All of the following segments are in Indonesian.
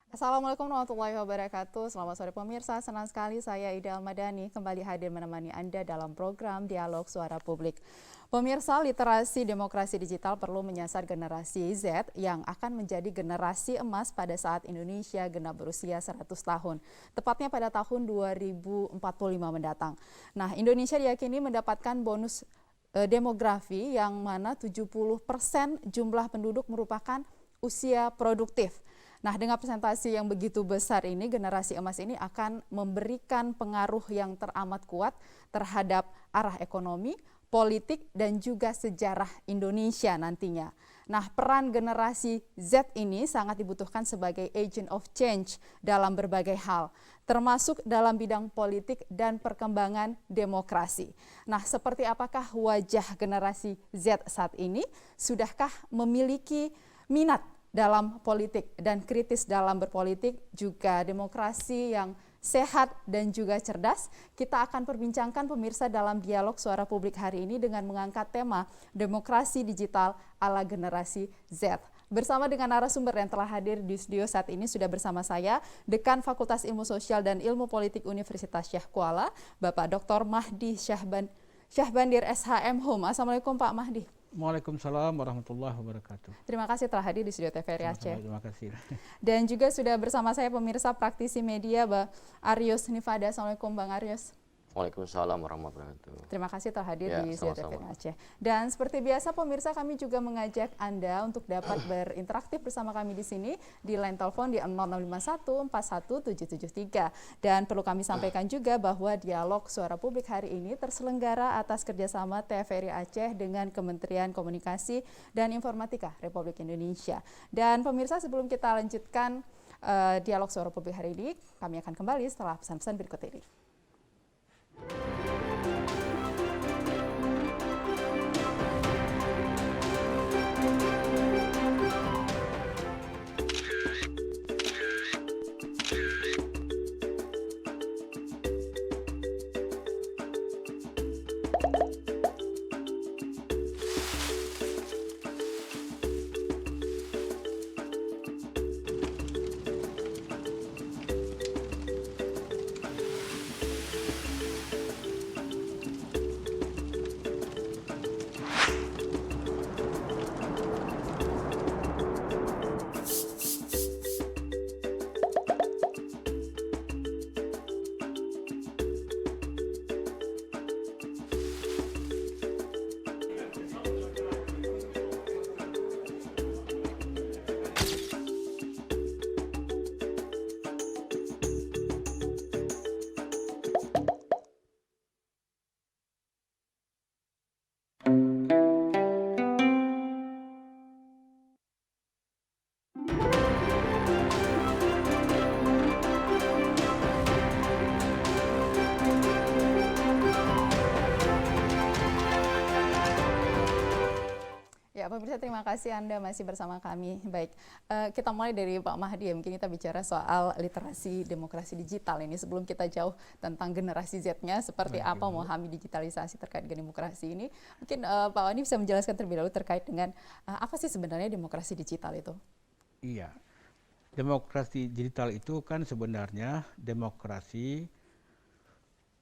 Assalamualaikum warahmatullahi wabarakatuh. Selamat sore pemirsa, senang sekali saya Ida Almadani kembali hadir menemani Anda dalam program Dialog Suara Publik. Pemirsa, literasi demokrasi digital perlu menyasar generasi Z yang akan menjadi generasi emas pada saat Indonesia genap berusia 100 tahun, tepatnya pada tahun 2045 mendatang. Nah, Indonesia diyakini mendapatkan bonus demografi yang mana 70% jumlah penduduk merupakan usia produktif. Nah, dengan presentasi yang begitu besar ini, generasi emas ini akan memberikan pengaruh yang teramat kuat terhadap arah ekonomi, politik, dan juga sejarah Indonesia nantinya. Nah, peran generasi Z ini sangat dibutuhkan sebagai agent of change dalam berbagai hal, termasuk dalam bidang politik dan perkembangan demokrasi. Nah, seperti apakah wajah generasi Z saat ini? Sudahkah memiliki minat dalam politik dan kritis dalam berpolitik, juga demokrasi yang sehat dan juga cerdas? Kita akan perbincangkan pemirsa dalam Dialog Suara Publik hari ini dengan mengangkat tema demokrasi digital ala generasi Z. Bersama dengan narasumber yang telah hadir di studio saat ini sudah bersama saya, Dekan Fakultas Ilmu Sosial dan Ilmu Politik Universitas Syekh Kuala, Bapak Dr. Mahdi Syahbandir SHM Hum. Assalamualaikum Pak Mahdi. Waalaikumsalam warahmatullahi wabarakatuh. Terima kasih telah hadir di studio TVRI Aceh. Terima kasih. Dan juga sudah bersama saya pemirsa praktisi media Bang Aryus Nifada. Assalamualaikum Bang Aryus. Waalaikumsalam warahmatullahi wabarakatuh. Terima kasih telah hadir di studio TVRI Aceh. Dan seperti biasa pemirsa, kami juga mengajak Anda untuk dapat berinteraksi bersama kami di sini di line telepon di 0651 41773. Dan perlu kami sampaikan juga bahwa Dialog Suara Publik hari ini terselenggara atas kerjasama TVRI Aceh dengan Kementerian Komunikasi dan Informatika Republik Indonesia. Dan pemirsa, sebelum kita lanjutkan Dialog Suara Publik hari ini, kami akan kembali setelah pesan-pesan berikut ini. Pemirsa, terima kasih Anda masih bersama kami. Baik, kita mulai dari Pak Mahdi ya. Mungkin kita bicara soal literasi demokrasi digital ini. Sebelum kita jauh tentang generasi Z-nya, seperti apa memahami digitalisasi terkait dengan demokrasi ini. Mungkin Pak Wani bisa menjelaskan terlebih dahulu terkait dengan apa sih sebenarnya demokrasi digital itu? Iya, demokrasi digital itu kan sebenarnya demokrasi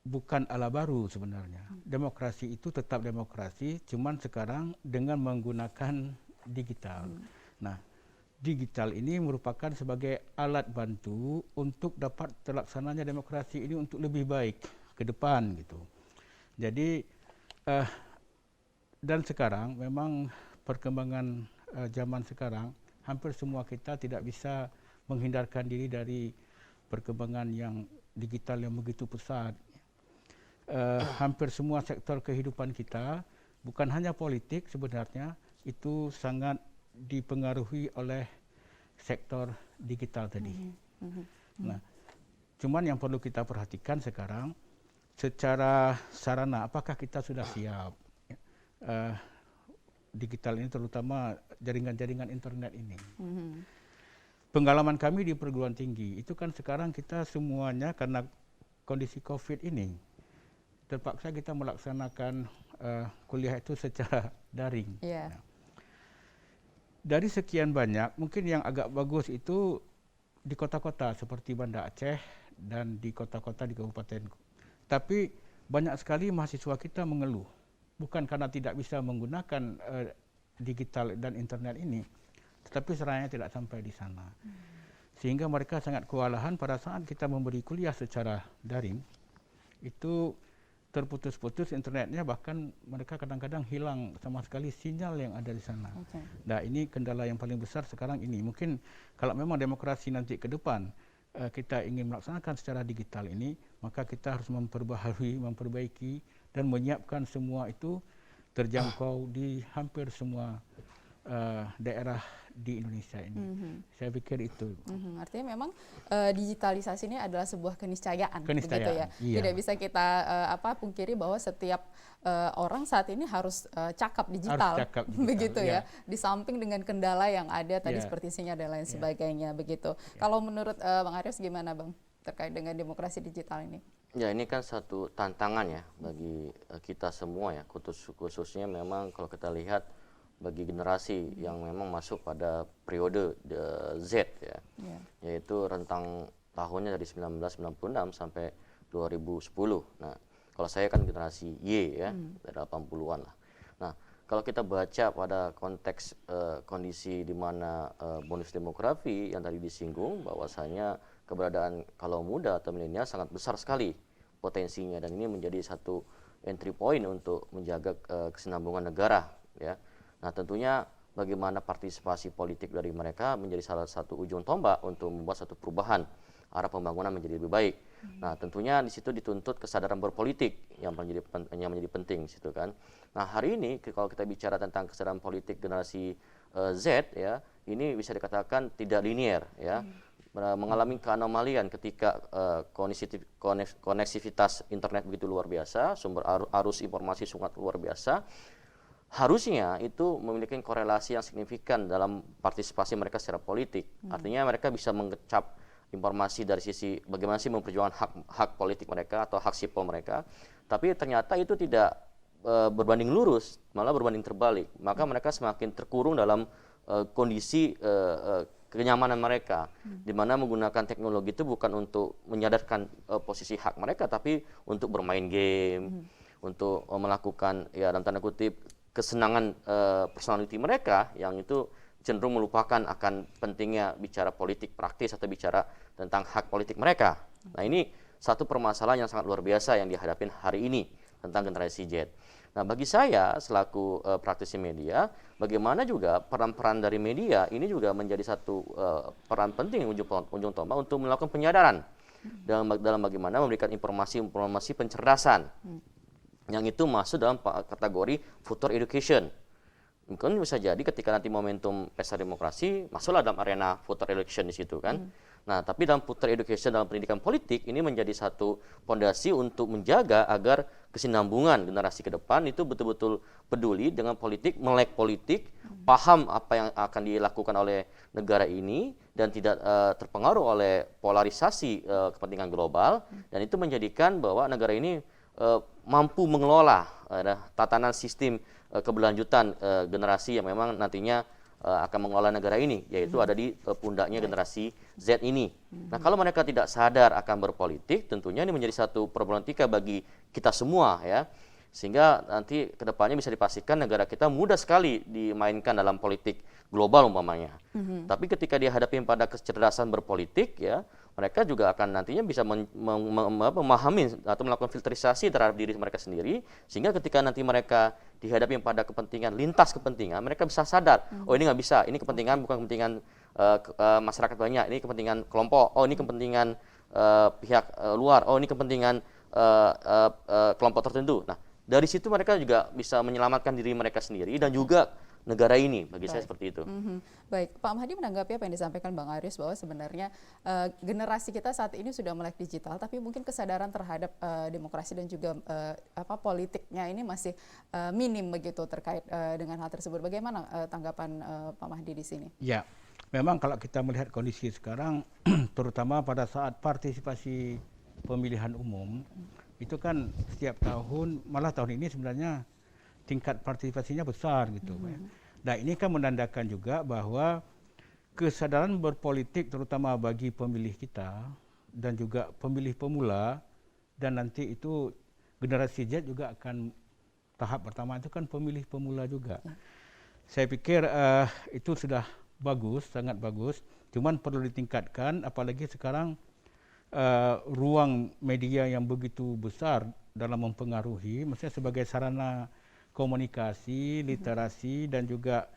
bukan ala baru sebenarnya. Demokrasi itu tetap demokrasi, cuman sekarang dengan menggunakan digital. Nah, digital ini merupakan sebagai alat bantu untuk dapat terlaksananya demokrasi ini untuk lebih baik ke depan gitu. Jadi dan sekarang memang perkembangan zaman sekarang hampir semua kita tidak bisa menghindarkan diri dari perkembangan yang digital yang begitu pesat. Hampir semua sektor kehidupan kita, bukan hanya politik sebenarnya, itu sangat dipengaruhi oleh sektor digital tadi. Nah, cuman yang perlu kita perhatikan sekarang, secara sarana, apakah kita sudah siap? Digital ini terutama jaringan-jaringan internet ini. Pengalaman kami di perguruan tinggi, itu kan sekarang kita semuanya karena kondisi COVID ini, terpaksa kita melaksanakan kuliah itu secara daring. Yeah. Dari sekian banyak, mungkin yang agak bagus itu di kota-kota seperti Banda Aceh dan di kota-kota di kabupaten. Tapi banyak sekali mahasiswa kita mengeluh, bukan karena tidak bisa menggunakan digital dan internet ini, tetapi serangannya tidak sampai di sana. Sehingga mereka sangat kewalahan pada saat kita memberi kuliah secara daring, itu terputus-putus internetnya, bahkan mereka kadang-kadang hilang sama sekali sinyal yang ada di sana. Nah, ini kendala yang paling besar sekarang ini. Mungkin kalau memang demokrasi nanti ke depan kita ingin melaksanakan secara digital ini, maka kita harus memperbaharui, memperbaiki dan menyiapkan semua itu terjangkau di hampir semua daerah di Indonesia ini. Saya pikir itu. Artinya memang digitalisasi ini adalah sebuah keniscayaan, begitu ya. Iya. Tidak bisa kita pungkiri bahwa setiap orang saat ini harus cakap digital, begitu ya. Di samping dengan kendala yang ada tadi seperti sinyal dan lain sebagainya, begitu. Kalau menurut Bang Aris gimana, Bang, terkait dengan demokrasi digital ini? Ya, ini kan satu tantangan ya bagi kita semua ya, khususnya memang kalau kita lihat bagi generasi yang memang masuk pada periode Z ya, yaitu rentang tahunnya dari 1996 sampai 2010. Nah, kalau saya kan generasi Y ya, dari 80-an lah. Nah, kalau kita baca pada konteks kondisi di mana bonus demografi yang tadi disinggung, bahwasanya keberadaan kalau muda atau milenial sangat besar sekali potensinya, dan ini menjadi satu entry point untuk menjaga kesinambungan negara ya. Nah, tentunya bagaimana partisipasi politik dari mereka menjadi salah satu ujung tombak untuk membuat satu perubahan arah pembangunan menjadi lebih baik. Nah, tentunya di situ dituntut kesadaran berpolitik yang menjadi penting di situ kan. Nah, hari ini kalau kita bicara tentang kesadaran politik generasi Z ya, ini bisa dikatakan tidak linear ya. Mengalami keanomalian ketika koneksivitas internet begitu luar biasa, sumber arus informasi sangat luar biasa. Harusnya itu memiliki korelasi yang signifikan dalam partisipasi mereka secara politik. Artinya mereka bisa mengecap informasi dari sisi bagaimana sih memperjuangkan hak politik mereka atau hak sipil mereka. Tapi ternyata itu tidak berbanding lurus, malah berbanding terbalik. Maka mereka semakin terkurung dalam kondisi kenyamanan mereka, di mana menggunakan teknologi itu bukan untuk menyadarkan posisi hak mereka, tapi untuk bermain game, untuk melakukan ya dalam tanda kutip kesenangan personality mereka, yang itu cenderung melupakan akan pentingnya bicara politik praktis atau bicara tentang hak politik mereka. Nah, ini satu permasalahan yang sangat luar biasa yang dihadapin hari ini tentang generasi Z. Nah, bagi saya selaku praktisi media, bagaimana juga peran-peran dari media ini juga menjadi satu peran penting ujung tombak untuk melakukan penyadaran dalam bagaimana memberikan informasi pencerdasan yang itu masuk dalam kategori future education. Mungkin bisa jadi ketika nanti momentum pesta demokrasi masuklah dalam arena future education di situ kan. Nah, tapi dalam future education dalam pendidikan politik ini menjadi satu fondasi untuk menjaga agar kesinambungan generasi ke depan itu betul-betul peduli dengan politik, melek politik, paham apa yang akan dilakukan oleh negara ini dan tidak terpengaruh oleh polarisasi kepentingan global, dan itu menjadikan bahwa negara ini mampu mengelola tatanan sistem keberlanjutan generasi yang memang nantinya akan mengelola negara ini, yaitu ada di pundaknya generasi Z ini. Nah, kalau mereka tidak sadar akan berpolitik, tentunya ini menjadi satu problematika bagi kita semua ya, sehingga nanti kedepannya bisa dipastikan negara kita mudah sekali dimainkan dalam politik global umpamanya. Tapi ketika dihadapi pada kecerdasan berpolitik ya, mereka juga akan nantinya bisa memahami atau melakukan filterisasi terhadap diri mereka sendiri, sehingga ketika nanti mereka dihadapi pada kepentingan, lintas kepentingan, mereka bisa sadar, oh ini nggak bisa, ini kepentingan bukan kepentingan masyarakat banyak, ini kepentingan kelompok, oh ini kepentingan pihak luar, oh ini kepentingan kelompok tertentu. Nah, dari situ mereka juga bisa menyelamatkan diri mereka sendiri dan juga negara ini, bagi saya seperti itu. Baik, Pak Mahdi menanggapi apa yang disampaikan Bang Aris bahwa sebenarnya generasi kita saat ini sudah melek digital, tapi mungkin kesadaran terhadap demokrasi dan juga politiknya ini masih minim begitu terkait dengan hal tersebut. Bagaimana tanggapan Pak Mahdi di sini? Ya, memang kalau kita melihat kondisi sekarang, terutama pada saat partisipasi pemilihan umum, itu kan setiap tahun, malah tahun ini sebenarnya tingkat partisipasinya besar gitu. Nah, ini kan menandakan juga bahwa kesadaran berpolitik terutama bagi pemilih kita dan juga pemilih pemula, dan nanti itu generasi Z juga akan tahap pertama itu kan pemilih pemula juga. Saya pikir itu sudah bagus, sangat bagus. Cuman perlu ditingkatkan, apalagi sekarang ruang media yang begitu besar dalam mempengaruhi, maksudnya sebagai sarana komunikasi, literasi dan juga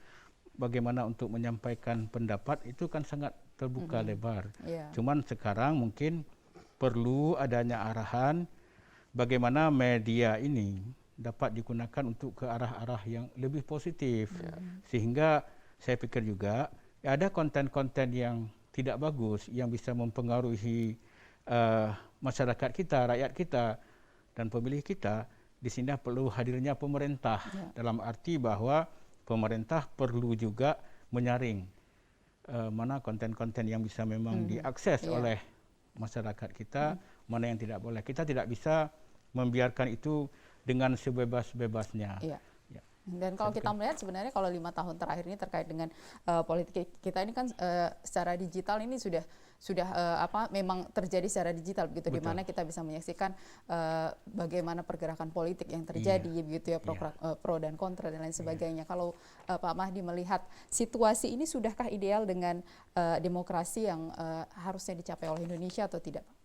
bagaimana untuk menyampaikan pendapat itu kan sangat terbuka lebar. Cuman sekarang mungkin perlu adanya arahan bagaimana media ini dapat digunakan untuk ke arah-arah yang lebih positif. Sehingga saya pikir juga ada konten-konten yang tidak bagus yang bisa mempengaruhi masyarakat kita, rakyat kita dan pemilih kita. Di sini perlu hadirnya pemerintah dalam arti bahwa pemerintah perlu juga menyaring mana konten-konten yang bisa memang diakses oleh masyarakat kita, mana yang tidak boleh. Kita tidak bisa membiarkan itu dengan sebebas-bebasnya. Dan kalau kita melihat sebenarnya kalau 5 tahun terakhir ini terkait dengan politik kita ini kan secara digital ini sudah memang terjadi secara digital begitu, di mana kita bisa menyaksikan bagaimana pergerakan politik yang terjadi begitu ya, pro dan kontra dan lain sebagainya. Kalau Pak Mahdi melihat situasi ini sudahkah ideal dengan demokrasi yang harusnya dicapai oleh Indonesia atau tidak, Pak?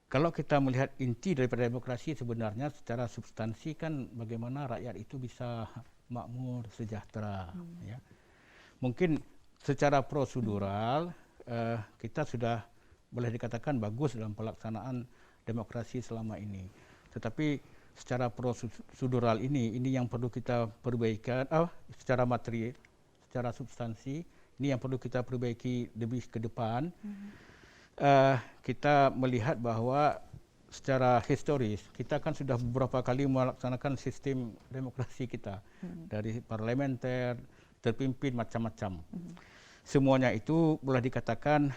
Kalau kita melihat inti daripada demokrasi sebenarnya secara substansi kan bagaimana rakyat itu bisa makmur, sejahtera. Ya. Mungkin secara prosedural kita sudah boleh dikatakan bagus dalam pelaksanaan demokrasi selama ini. Tetapi secara prosedural ini yang perlu kita perbaikan, secara materi, secara substansi, ini yang perlu kita perbaiki lebih ke depan. Kita melihat bahwa secara historis kita kan sudah beberapa kali melaksanakan sistem demokrasi kita dari parlementer, terpimpin macam-macam. Semuanya itu boleh dikatakan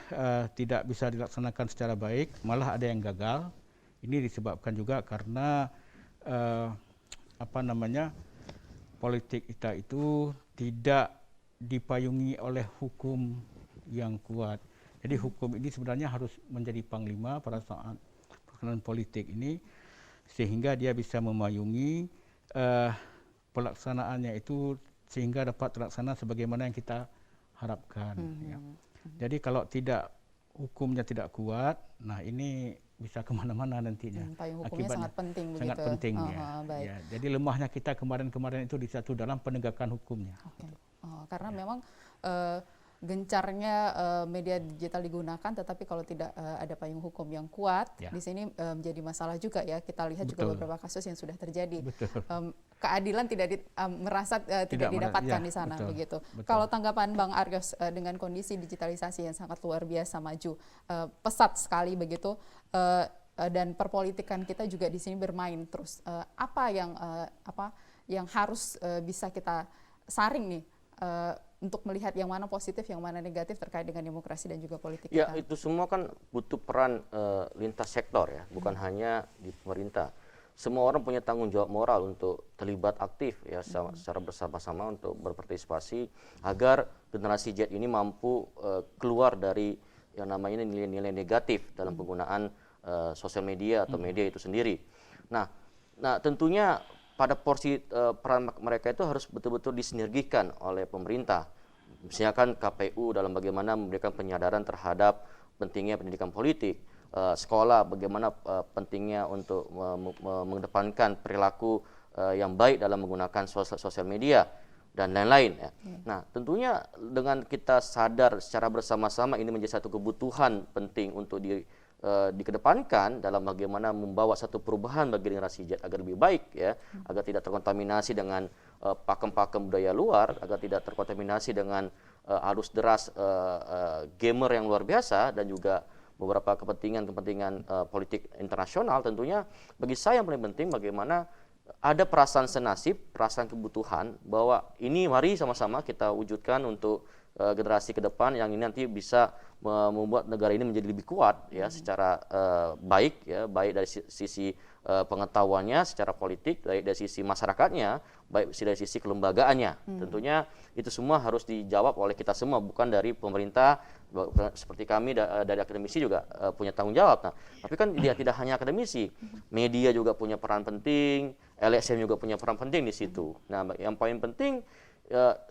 tidak bisa dilaksanakan secara baik, malah ada yang gagal. Ini disebabkan juga karena politik kita itu tidak dipayungi oleh hukum yang kuat. Jadi hukum ini sebenarnya harus menjadi panglima pada saat pelaksanaan politik ini, sehingga dia bisa memayungi pelaksanaannya itu sehingga dapat terlaksana sebagaimana yang kita harapkan. Ya. Jadi kalau hukumnya tidak kuat, nah ini bisa kemana-mana nantinya. Payung hukumnya sangat penting begitu. Sangat penting ya. Jadi lemahnya kita kemarin-kemarin itu di satu dalam penegakan hukumnya. Karena memang gencarnya media digital digunakan, tetapi kalau tidak ada payung hukum yang kuat, di sini menjadi masalah juga ya. Kita lihat juga beberapa kasus yang sudah terjadi. Keadilan merasa tidak didapatkan di sana, begitu. Kalau tanggapan Bang Argyos dengan kondisi digitalisasi yang sangat luar biasa maju, pesat sekali begitu, dan perpolitikan kita juga di sini bermain terus. Apa yang harus bisa kita saring nih untuk melihat yang mana positif, yang mana negatif terkait dengan demokrasi dan juga politik kita? Ya, itu semua kan butuh peran lintas sektor ya, bukan hanya di pemerintah. Semua orang punya tanggung jawab moral untuk terlibat aktif ya secara bersama-sama untuk berpartisipasi agar generasi Z ini mampu keluar dari yang namanya nilai-nilai negatif dalam penggunaan sosial media atau media itu sendiri. Nah tentunya pada porsi peran mereka itu harus betul-betul disinergikan oleh pemerintah. Misalnya kan KPU dalam bagaimana memberikan penyadaran terhadap pentingnya pendidikan politik, sekolah bagaimana pentingnya untuk mengedepankan perilaku yang baik dalam menggunakan sosial media dan lain-lain. Ya. Nah tentunya dengan kita sadar secara bersama-sama ini menjadi satu kebutuhan penting untuk dikedepankan dalam bagaimana membawa satu perubahan bagi generasi Z agar lebih baik ya, agar tidak terkontaminasi dengan pakem-pakem budaya luar, agar tidak terkontaminasi dengan arus deras gamer yang luar biasa dan juga beberapa kepentingan politik internasional. Tentunya bagi saya yang paling penting bagaimana ada perasaan senasib, perasaan kebutuhan bahwa ini mari sama-sama kita wujudkan untuk generasi ke depan yang ini nanti bisa membuat negara ini menjadi lebih kuat ya secara baik ya, baik dari sisi pengetahuannya secara politik, baik dari sisi masyarakatnya, baik dari sisi kelembagaannya. Tentunya itu semua harus dijawab oleh kita semua, bukan dari pemerintah. Seperti kami dari akademisi juga punya tanggung jawab. Nah, tapi kan dia tidak hanya akademisi, media juga punya peran penting, LSM juga punya peran penting di situ. Nah, yang paling penting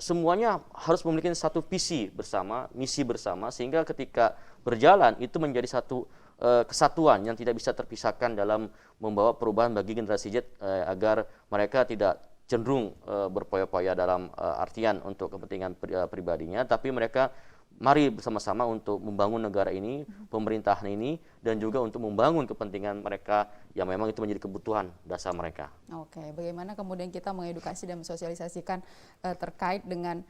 semuanya harus memiliki satu visi bersama, misi bersama, sehingga ketika berjalan itu menjadi satu kesatuan yang tidak bisa terpisahkan dalam membawa perubahan bagi generasi Z agar mereka tidak cenderung berpoya-poya dalam artian untuk kepentingan pribadinya, tapi mereka mari bersama-sama untuk membangun negara ini, pemerintahan ini, dan juga untuk membangun kepentingan mereka yang memang itu menjadi kebutuhan dasar mereka. Oke, bagaimana kemudian kita mengedukasi dan mensosialisasikan terkait dengan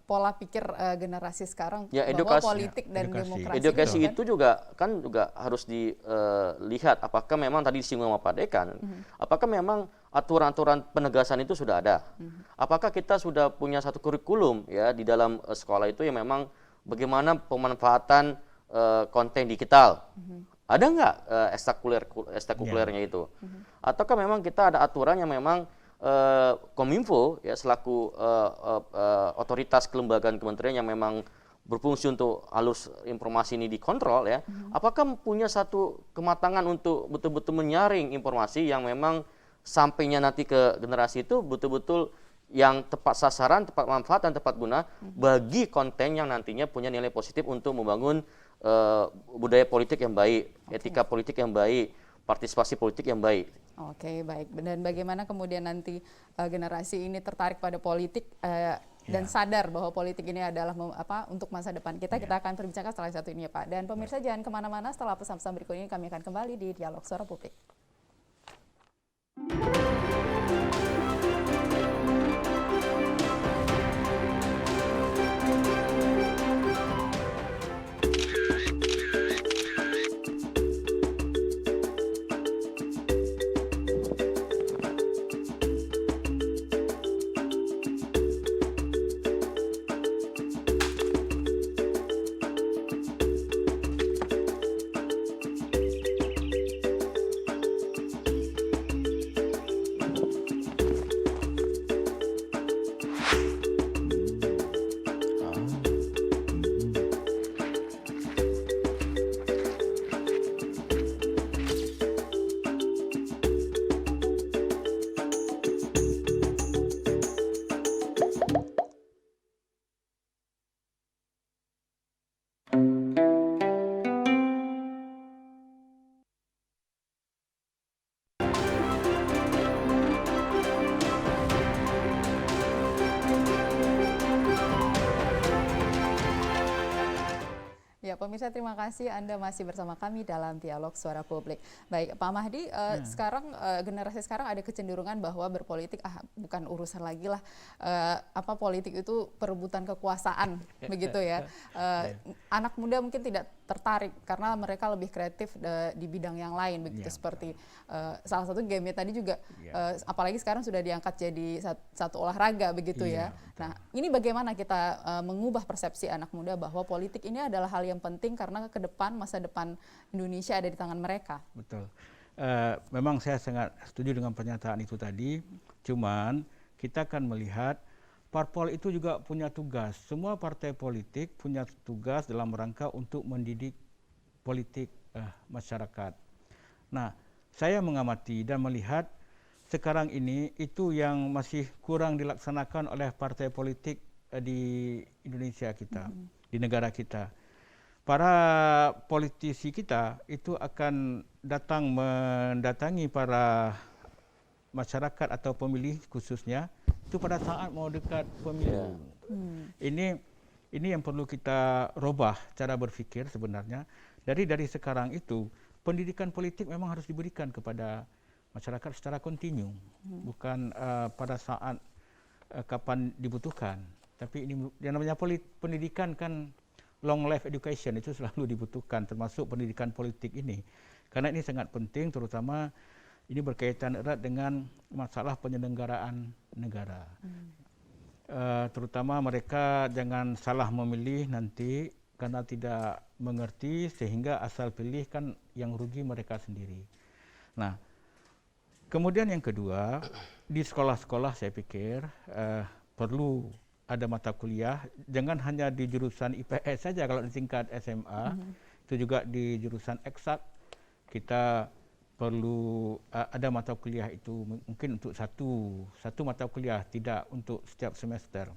pola pikir generasi sekarang ya, bahwa politik dan demokrasi edukasi kan? itu juga harus dilihat apakah memang tadi disinggung sama Pak Dekan, apakah memang aturan-aturan penegasan itu sudah ada, apakah kita sudah punya satu kurikulum ya di dalam sekolah itu yang memang bagaimana pemanfaatan konten digital, ada nggak ekstrakurikulernya itu, ataukah memang kita ada aturan yang memang Kominfo ya selaku otoritas kelembagaan kementerian yang memang berfungsi untuk alus informasi ini dikontrol ya, apakah punya satu kematangan untuk betul-betul menyaring informasi yang memang sampainya nanti ke generasi itu betul-betul yang tepat sasaran, tepat manfaat, dan tepat guna bagi konten yang nantinya punya nilai positif untuk membangun budaya politik yang baik, etika politik yang baik, partisipasi politik yang baik. Oke, baik. Dan bagaimana kemudian nanti generasi ini tertarik pada politik dan sadar bahwa politik ini adalah untuk masa depan kita. Kita akan perbincangkan setelah satu ini ya Pak. Dan pemirsa jangan kemana-mana, setelah pesan-pesan berikut ini kami akan kembali di Dialog Suara Publik. Ya, pemirsa terima kasih Anda masih bersama kami dalam Dialog Suara Publik. Baik, Pak Mahdi, sekarang generasi sekarang ada kecenderungan bahwa berpolitik bukan urusan lagi lah, politik itu perebutan kekuasaan, begitu ya. Anak muda mungkin tidak tertarik karena mereka lebih kreatif di bidang yang lain, begitu seperti salah satu game tadi juga, apalagi sekarang sudah diangkat jadi satu olahraga, begitu ya. Nah, ini bagaimana kita mengubah persepsi anak muda bahwa politik ini adalah hal yang penting karena ke depan masa depan Indonesia ada di tangan mereka. Betul. Memang saya sangat setuju dengan pernyataan itu tadi. Cuman kita akan melihat parpol itu juga punya tugas. Semua partai politik punya tugas dalam rangka untuk mendidik politik masyarakat. Nah, saya mengamati dan melihat sekarang ini itu yang masih kurang dilaksanakan oleh partai politik di Indonesia kita, di negara kita. Para politisi kita itu akan datang mendatangi para masyarakat atau pemilih khususnya itu pada saat mau dekat pemilu. Ini yang perlu kita robah cara berpikir sebenarnya. Dari sekarang itu pendidikan politik memang harus diberikan kepada masyarakat secara kontinu, bukan pada saat kapan dibutuhkan. Tapi ini yang namanya pendidikan kan long life education itu selalu dibutuhkan, termasuk pendidikan politik ini. Karena ini sangat penting, terutama ini berkaitan erat dengan masalah penyelenggaraan negara. terutama mereka jangan salah memilih nanti karena tidak mengerti sehingga asal pilih kan yang rugi mereka sendiri. Nah, kemudian yang kedua, di sekolah-sekolah saya pikir perlu ada mata kuliah, jangan hanya di jurusan IPS saja kalau di tingkat SMA, itu juga di jurusan eksak kita perlu ada mata kuliah itu mungkin untuk satu mata kuliah, tidak untuk setiap semester.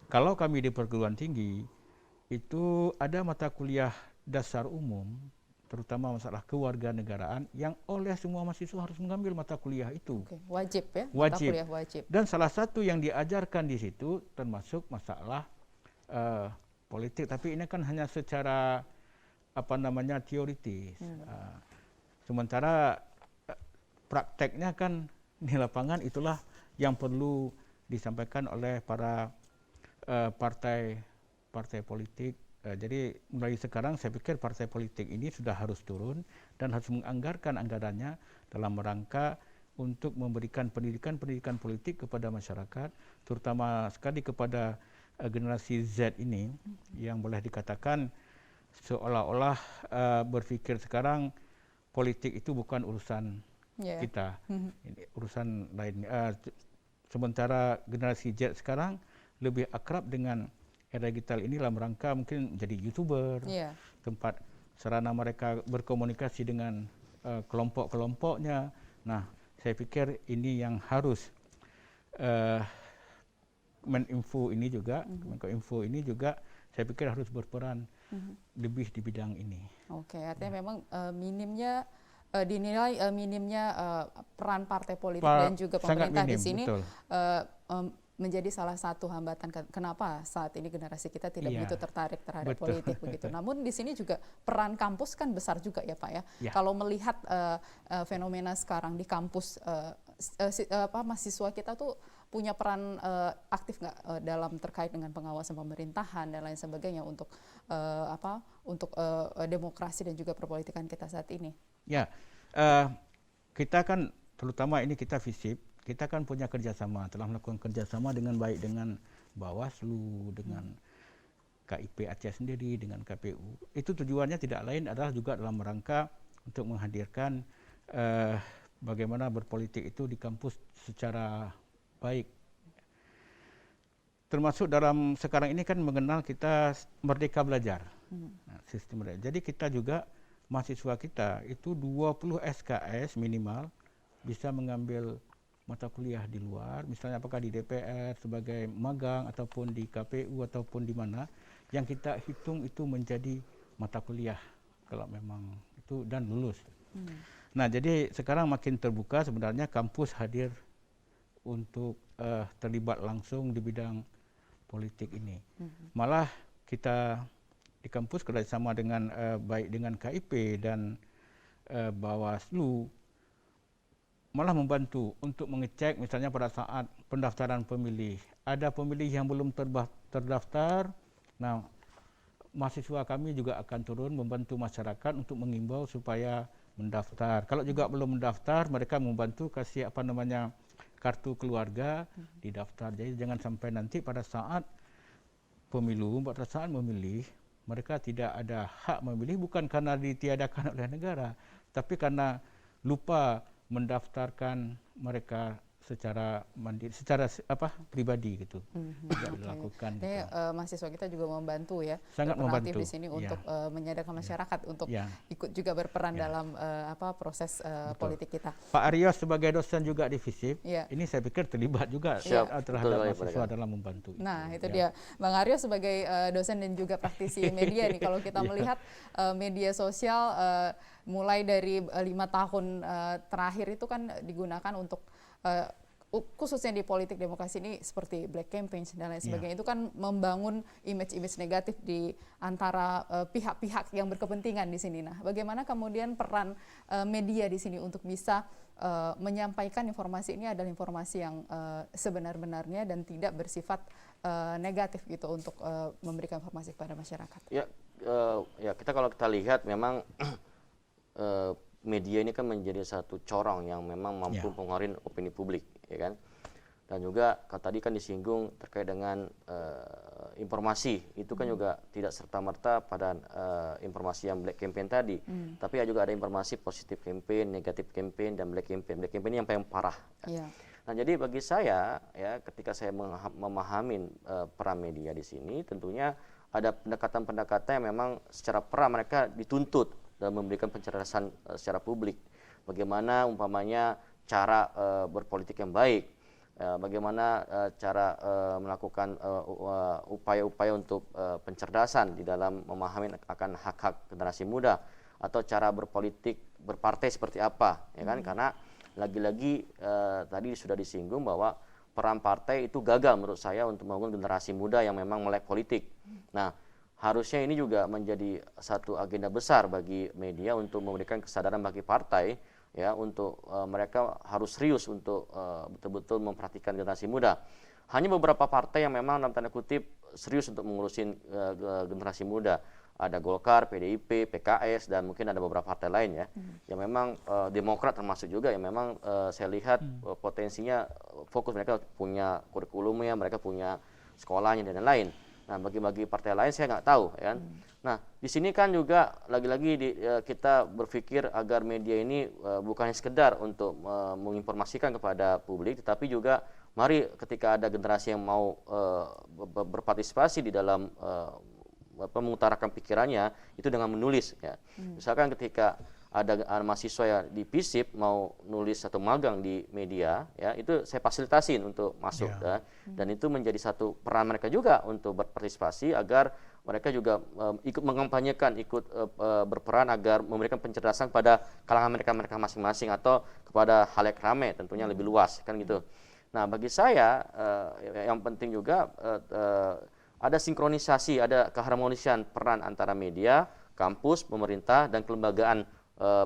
Kalau kami di perguruan tinggi itu ada mata kuliah dasar umum, terutama masalah kewarganegaraan yang oleh semua mahasiswa harus mengambil mata kuliah itu. Oke, wajib ya, mata Wajib. kuliah wajib. Dan salah satu yang diajarkan di situ termasuk masalah politik, tapi ini kan hanya secara teoritis. Sementara prakteknya kan di lapangan itulah yang perlu disampaikan oleh para partai politik. Jadi mulai sekarang saya pikir partai politik ini sudah harus turun dan harus menganggarkan anggarannya dalam rangka untuk memberikan pendidikan politik kepada masyarakat, terutama sekali kepada generasi Z ini yang boleh dikatakan seolah-olah berpikir sekarang politik itu bukan urusan kita, ini urusan lain. Sementara generasi Z sekarang lebih akrab dengan era digital ini dalam rangka mungkin jadi YouTuber, tempat sarana mereka berkomunikasi dengan kelompok-kelompoknya. Nah, saya pikir ini yang harus Kemeninfo ini juga saya pikir harus berperan lebih di bidang ini. Oke, artinya memang dinilai minimnya peran partai politik dan juga pemerintah minim, di sini menjadi salah satu hambatan kenapa saat ini generasi kita tidak begitu tertarik terhadap politik begitu. Namun di sini juga peran kampus kan besar juga ya Pak ya. Kalau melihat fenomena sekarang di kampus, mahasiswa kita tuh punya peran aktif nggak dalam terkait dengan pengawasan pemerintahan dan lain sebagainya untuk demokrasi dan juga perpolitikan kita saat ini? Ya, kita kan terutama ini kita FISIP, kita kan punya kerjasama, telah melakukan kerjasama dengan baik dengan Bawaslu, dengan KIP Aceh sendiri, dengan KPU. Itu tujuannya tidak lain adalah juga dalam rangka untuk menghadirkan bagaimana berpolitik itu di kampus secara baik. Termasuk dalam sekarang ini kan mengenal kita Merdeka Belajar, sistem belajar. Jadi kita juga mahasiswa kita itu 20 SKS minimal bisa mengambil mata kuliah di luar, misalnya apakah di DPR sebagai magang ataupun di KPU ataupun di mana, yang kita hitung itu menjadi mata kuliah kalau memang itu dan lulus. Nah, jadi sekarang makin terbuka sebenarnya kampus hadir untuk terlibat langsung di bidang politik ini. Malah kita di kampus kerjasama dengan baik dengan KIP dan Bawaslu malah membantu untuk mengecek misalnya pada saat pendaftaran pemilih. Ada pemilih yang belum terdaftar, nah mahasiswa kami juga akan turun membantu masyarakat untuk mengimbau supaya mendaftar. Kalau juga belum mendaftar, mereka membantu kasih kartu keluarga didaftar. Jadi jangan sampai nanti pada saat pemilu, pada saat memilih, mereka tidak ada hak memilih bukan karena ditiadakan oleh negara, tapi karena lupa mendaftarkan mereka secara mandiri, secara pribadi gitu. Tidak dilakukan. Jadi mahasiswa kita juga membantu ya, sangat membantu di sini untuk menyadarkan masyarakat untuk ikut juga berperan dalam proses politik kita. Pak Aryo sebagai dosen juga di FISIP, ini saya pikir terlibat juga terhadap mahasiswa dalam membantu. Nah, itu dia. Bang Aryo sebagai dosen dan juga praktisi media nih, kalau kita melihat media sosial mulai dari 5 tahun terakhir itu kan digunakan untuk khususnya di politik demokrasi ini seperti black campaign dan lain sebagainya, itu kan membangun image-image negatif di antara pihak-pihak yang berkepentingan di sini. Nah, bagaimana kemudian peran media di sini untuk bisa menyampaikan informasi ini adalah informasi yang sebenar-benarnya dan tidak bersifat negatif gitu untuk memberikan informasi kepada masyarakat? Ya kita kalau kita lihat memang media ini kan menjadi satu corong yang memang mampu mempengaruhi opini publik, ya kan. Dan juga tadi kan disinggung terkait dengan informasi, itu kan juga tidak serta-merta pada informasi yang black campaign tadi, tapi juga ada informasi positif campaign, negatif campaign, dan black campaign. Black campaign ini yang paling parah. Iya. Nah, jadi bagi saya ya, ketika saya memahami peran media di sini, tentunya ada pendekatan-pendekatan yang memang secara peran mereka dituntut dalam memberikan pencerdasan secara publik. Bagaimana umpamanya cara berpolitik yang baik, bagaimana cara melakukan upaya-upaya untuk pencerdasan di dalam memahami akan hak-hak generasi muda, atau cara berpolitik berpartai seperti apa, ya kan? Karena lagi-lagi tadi sudah disinggung bahwa peran partai itu gagal menurut saya untuk membangun generasi muda yang memang melek politik. Nah, harusnya ini juga menjadi satu agenda besar bagi media untuk memberikan kesadaran bagi partai, ya, untuk mereka harus serius untuk betul-betul memperhatikan generasi muda. Hanya beberapa partai yang memang dalam tanda kutip serius untuk mengurusin generasi muda. Ada Golkar, PDIP, PKS, dan mungkin ada beberapa partai lain ya, yang memang Demokrat termasuk juga, yang memang saya lihat potensinya fokus, mereka punya kurikulumnya, mereka punya sekolahnya dan lain-lain. Nah, bagi partai lain saya nggak tahu, ya. Nah, di sini kan juga lagi-lagi kita berpikir agar media ini bukan sekedar untuk menginformasikan kepada publik, tetapi juga mari ketika ada generasi yang mau berpartisipasi di dalam mengutarakan pikirannya itu dengan menulis, ya. Misalkan ketika ada mahasiswa ya di FISIP mau nulis atau magang di media, ya, itu saya fasilitasin untuk masuk, ya. Dan itu menjadi satu peran mereka juga untuk berpartisipasi agar mereka juga ikut mengampanyekan, ikut berperan agar memberikan pencerdasan pada kalangan mereka masing-masing atau kepada halayak ramai, tentunya lebih luas, kan gitu. Nah, bagi saya yang penting juga ada sinkronisasi, ada keharmonisan peran antara media, kampus, pemerintah, dan kelembagaan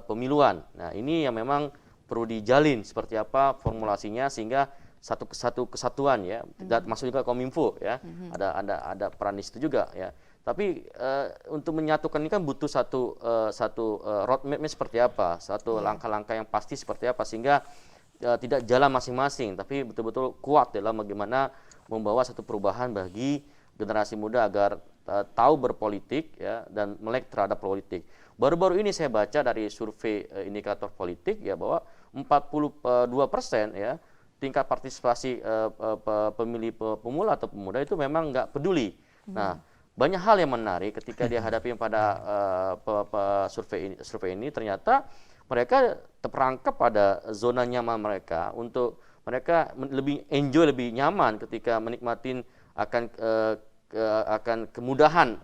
pemiluan. Nah, ini yang memang perlu dijalin seperti apa formulasinya sehingga satu kesatuan, ya. Dan masuk juga Kominfo, ya. Ada peran di situ juga, ya. Tapi untuk menyatukan ini kan butuh satu roadmap-nya seperti apa, satu langkah-langkah yang pasti seperti apa, sehingga tidak jalan masing-masing, tapi betul-betul kuat dalam bagaimana membawa satu perubahan bagi generasi muda agar tahu berpolitik, ya, dan melek terhadap politik. Baru-baru ini saya baca dari survei indikator politik, ya, bahwa 42% ya tingkat partisipasi pemilih pemula atau pemuda itu memang nggak peduli. Nah, banyak hal yang menarik ketika dihadapi pada survei ini, ternyata mereka terperangkap pada zona nyaman mereka, untuk mereka lebih enjoy, lebih nyaman ketika menikmatin akan kemudahan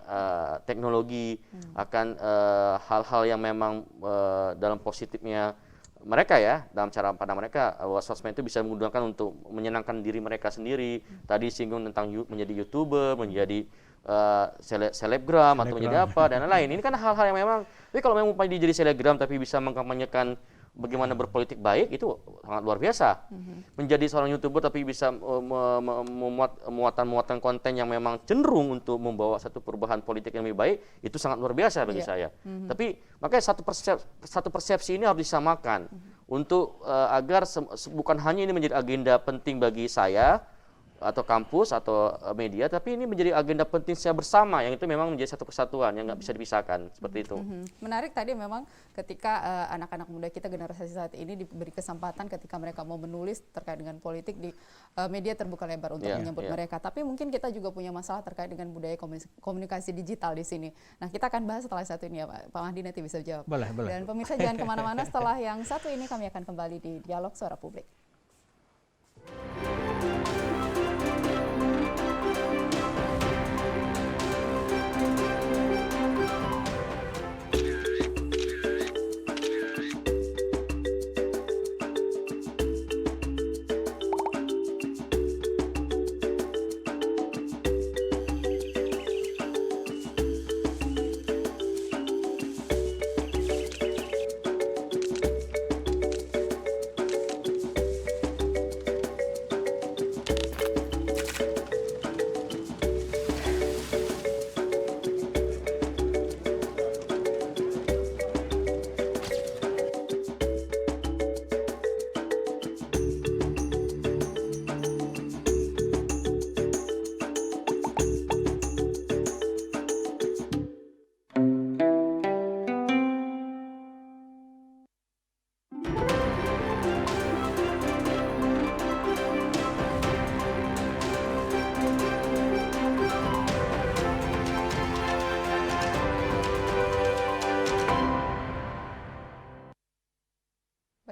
teknologi, akan hal-hal yang memang dalam positifnya mereka, ya, dalam cara pandang mereka, sosmed itu bisa menggunakan untuk menyenangkan diri mereka sendiri. Tadi singgung tentang menjadi YouTuber, menjadi selebgram atau menjadi apa dan lain-lain. Ini kan hal-hal yang memang, tapi kalau memang mau jadi selebgram tapi bisa mengkampanyekan bagaimana berpolitik baik, itu sangat luar biasa. Menjadi seorang YouTuber tapi bisa memuat muatan konten yang memang cenderung untuk membawa satu perubahan politik yang lebih baik, itu sangat luar biasa bagi saya. Tapi makanya satu persepsi ini harus disamakan untuk agar bukan hanya ini menjadi agenda penting bagi saya atau kampus atau media, tapi ini menjadi agenda penting saya bersama, yang itu memang menjadi satu kesatuan yang nggak bisa dipisahkan, seperti itu. Menarik tadi memang ketika anak-anak muda kita, generasi saat ini diberi kesempatan ketika mereka mau menulis terkait dengan politik, di media terbuka lebar untuk menyebut mereka. Tapi mungkin kita juga punya masalah terkait dengan budaya komunikasi digital di sini. Nah, kita akan bahas setelah satu ini, ya, Pak Mahdi nanti bisa jawab. Boleh. Dan pemirsa jangan kemana-mana, setelah yang satu ini kami akan kembali di Dialog Suara Publik.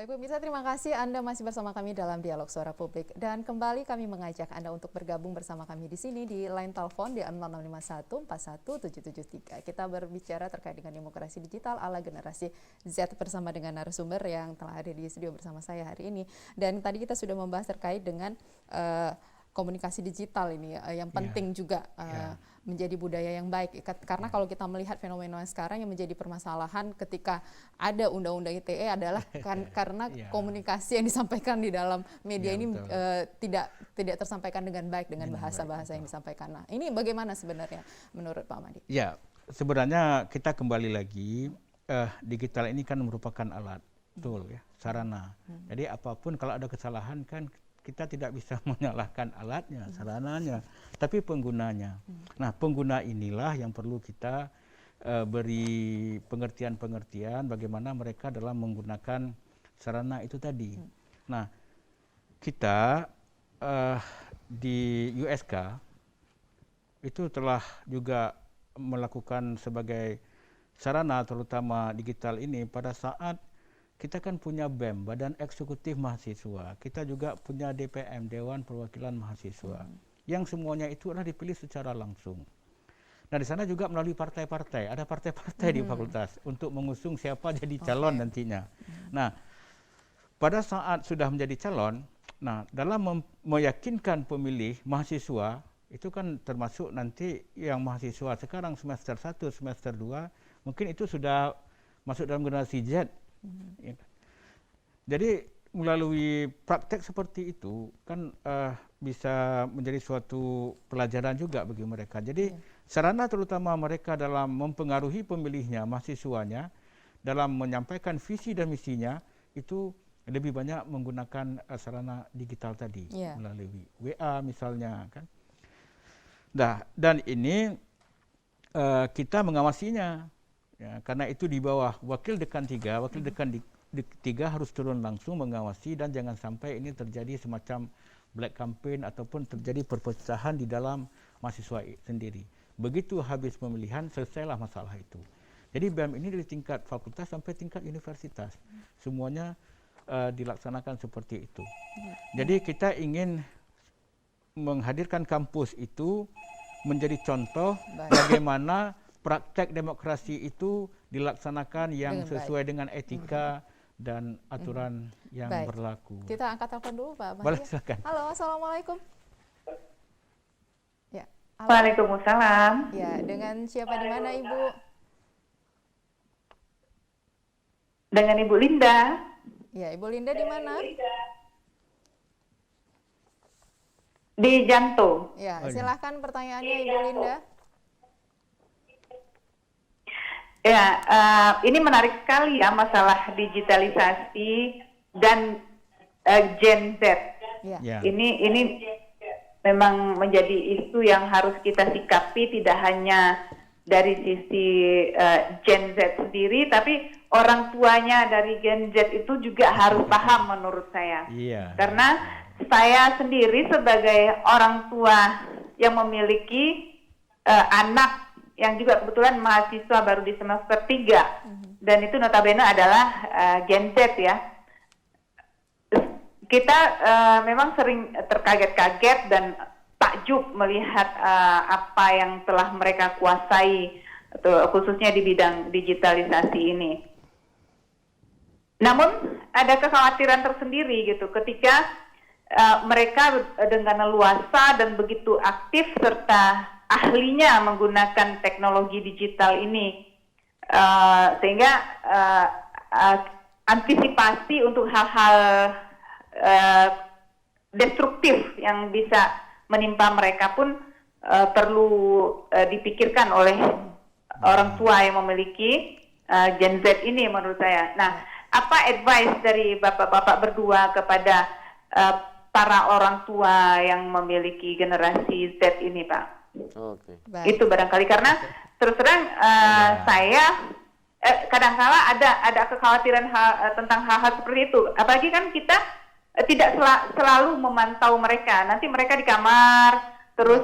Baik pemirsa, terima kasih Anda masih bersama kami dalam Dialog Suara Publik. Dan kembali kami mengajak Anda untuk bergabung bersama kami di sini di line telepon di 0651 41773. Kita berbicara terkait dengan demokrasi digital ala generasi Z bersama dengan narasumber yang telah hadir di studio bersama saya hari ini. Dan tadi kita sudah membahas terkait dengan komunikasi digital ini yang penting juga menjadi budaya yang baik, karena kalau kita melihat fenomena sekarang yang menjadi permasalahan ketika ada undang-undang ITE adalah karena komunikasi yang disampaikan di dalam media ini tidak tersampaikan dengan baik dengan bahasa-bahasa yang disampaikan. Nah, ini bagaimana sebenarnya menurut Pak Madi? Ya, sebenarnya kita kembali lagi, digital ini kan merupakan alat, tool ya, sarana. Jadi apapun kalau ada kesalahan kan kita tidak bisa menyalahkan alatnya, sarananya, tapi penggunanya. Nah, pengguna inilah yang perlu kita beri pengertian-pengertian bagaimana mereka dalam menggunakan sarana itu tadi. Nah, kita di USK itu telah juga melakukan sebagai sarana terutama digital ini pada saat kita kan punya BEM, Badan Eksekutif Mahasiswa. Kita juga punya DPM, Dewan Perwakilan Mahasiswa. Yang semuanya itu adalah dipilih secara langsung. Nah, di sana juga melalui partai-partai. Ada partai-partai di fakultas untuk mengusung siapa jadi calon nantinya. Nah, pada saat sudah menjadi calon, nah dalam meyakinkan pemilih mahasiswa, itu kan termasuk nanti yang mahasiswa sekarang semester 1, semester 2, mungkin itu sudah masuk dalam generasi Z. Jadi melalui praktek seperti itu kan bisa menjadi suatu pelajaran juga bagi mereka. Jadi sarana terutama mereka dalam mempengaruhi pemilihnya, mahasiswanya, dalam menyampaikan visi dan misinya itu lebih banyak menggunakan sarana digital tadi, melalui WA misalnya kan. Nah, dan ini kita mengawasinya. Ya, karena itu di bawah Wakil Dekan 3, Wakil Dekan 3 harus turun langsung mengawasi dan jangan sampai ini terjadi semacam black campaign ataupun terjadi perpecahan di dalam mahasiswa sendiri. Begitu habis pemilihan, selesailah masalah itu. Jadi BEM ini dari tingkat fakultas sampai tingkat universitas. Semuanya dilaksanakan seperti itu. Jadi kita ingin menghadirkan kampus itu menjadi contoh bagaimana praktek demokrasi itu dilaksanakan yang sesuai dengan etika dan aturan yang berlaku. Kita angkat telepon dulu Pak. Boleh, silakan. Halo, Assalamualaikum. Ya. Halo. Waalaikumsalam. Ya, dengan siapa di mana Ibu? Dengan Ibu Linda. Ya, Ibu Linda di mana? Di Jantung. Ya, silakan pertanyaannya Ibu Linda. Ya, ini menarik sekali ya masalah digitalisasi dan Gen Z. Ya. Ini memang menjadi isu yang harus kita sikapi tidak hanya dari sisi Gen Z sendiri, tapi orang tuanya dari Gen Z itu juga harus paham menurut saya. Iya. Karena saya sendiri sebagai orang tua yang memiliki anak yang juga kebetulan mahasiswa baru di semester 3 dan itu notabene adalah Gen Z ya. Kita memang sering terkaget-kaget dan takjub melihat apa yang telah mereka kuasai khususnya di bidang digitalisasi ini. Namun ada kekhawatiran tersendiri gitu ketika mereka dengan leluasa dan begitu aktif serta ahlinya menggunakan teknologi digital ini, sehingga antisipasi untuk hal-hal destruktif yang bisa menimpa mereka pun perlu dipikirkan oleh orang tua yang memiliki Gen Z ini menurut saya. Nah, apa advice dari bapak-bapak berdua kepada para orang tua yang memiliki generasi Z ini, Pak? Oke. Itu barangkali karena terus terang saya kadang-kala ada kekhawatiran tentang hal-hal seperti itu. Apalagi kan kita tidak selalu memantau mereka. Nanti mereka di kamar terus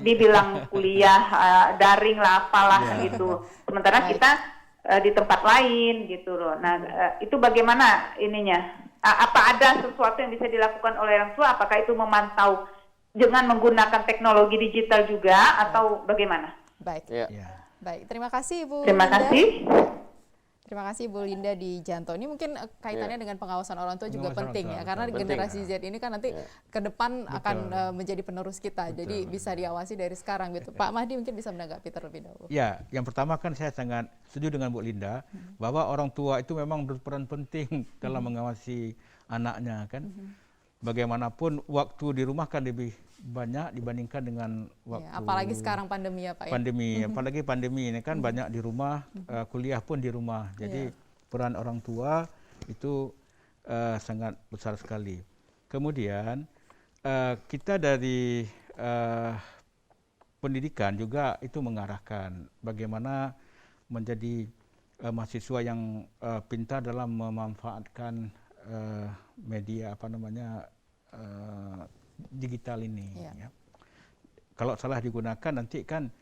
dibilang kuliah daring lah apalah gitu. Sementara kita di tempat lain gitu loh. Nah, itu bagaimana ininya? Apa ada sesuatu yang bisa dilakukan oleh orang tua? Apakah itu memantau dengan menggunakan teknologi digital juga atau bagaimana? Baik. Ya. Baik, terima kasih Ibu Terima Linda. kasih. Terima kasih Bu Linda di Janto. Ini mungkin kaitannya dengan pengawasan orang tua juga Pengawasan penting orang ya, tua, karena betul. generasi Z ini kan nanti ke depan akan menjadi penerus kita. Jadi Betul. bisa diawasi dari sekarang gitu. Pak Mahdi mungkin bisa menanggapi terlebih dahulu. Ya, yang pertama kan saya sangat setuju dengan Bu Linda bahwa orang tua itu memang berperan penting dalam mengawasi anaknya kan. Bagaimanapun waktu di rumah kan lebih banyak dibandingkan dengan waktu Ya, apalagi sekarang pandemi ya Pak ya. pandemi. Apalagi pandemi ini kan banyak di rumah, kuliah pun di rumah. Jadi peran orang tua itu sangat besar sekali. Kemudian kita dari pendidikan juga itu mengarahkan bagaimana menjadi mahasiswa yang pintar dalam memanfaatkan media digital ini. Ya. Kalau salah digunakan nanti kan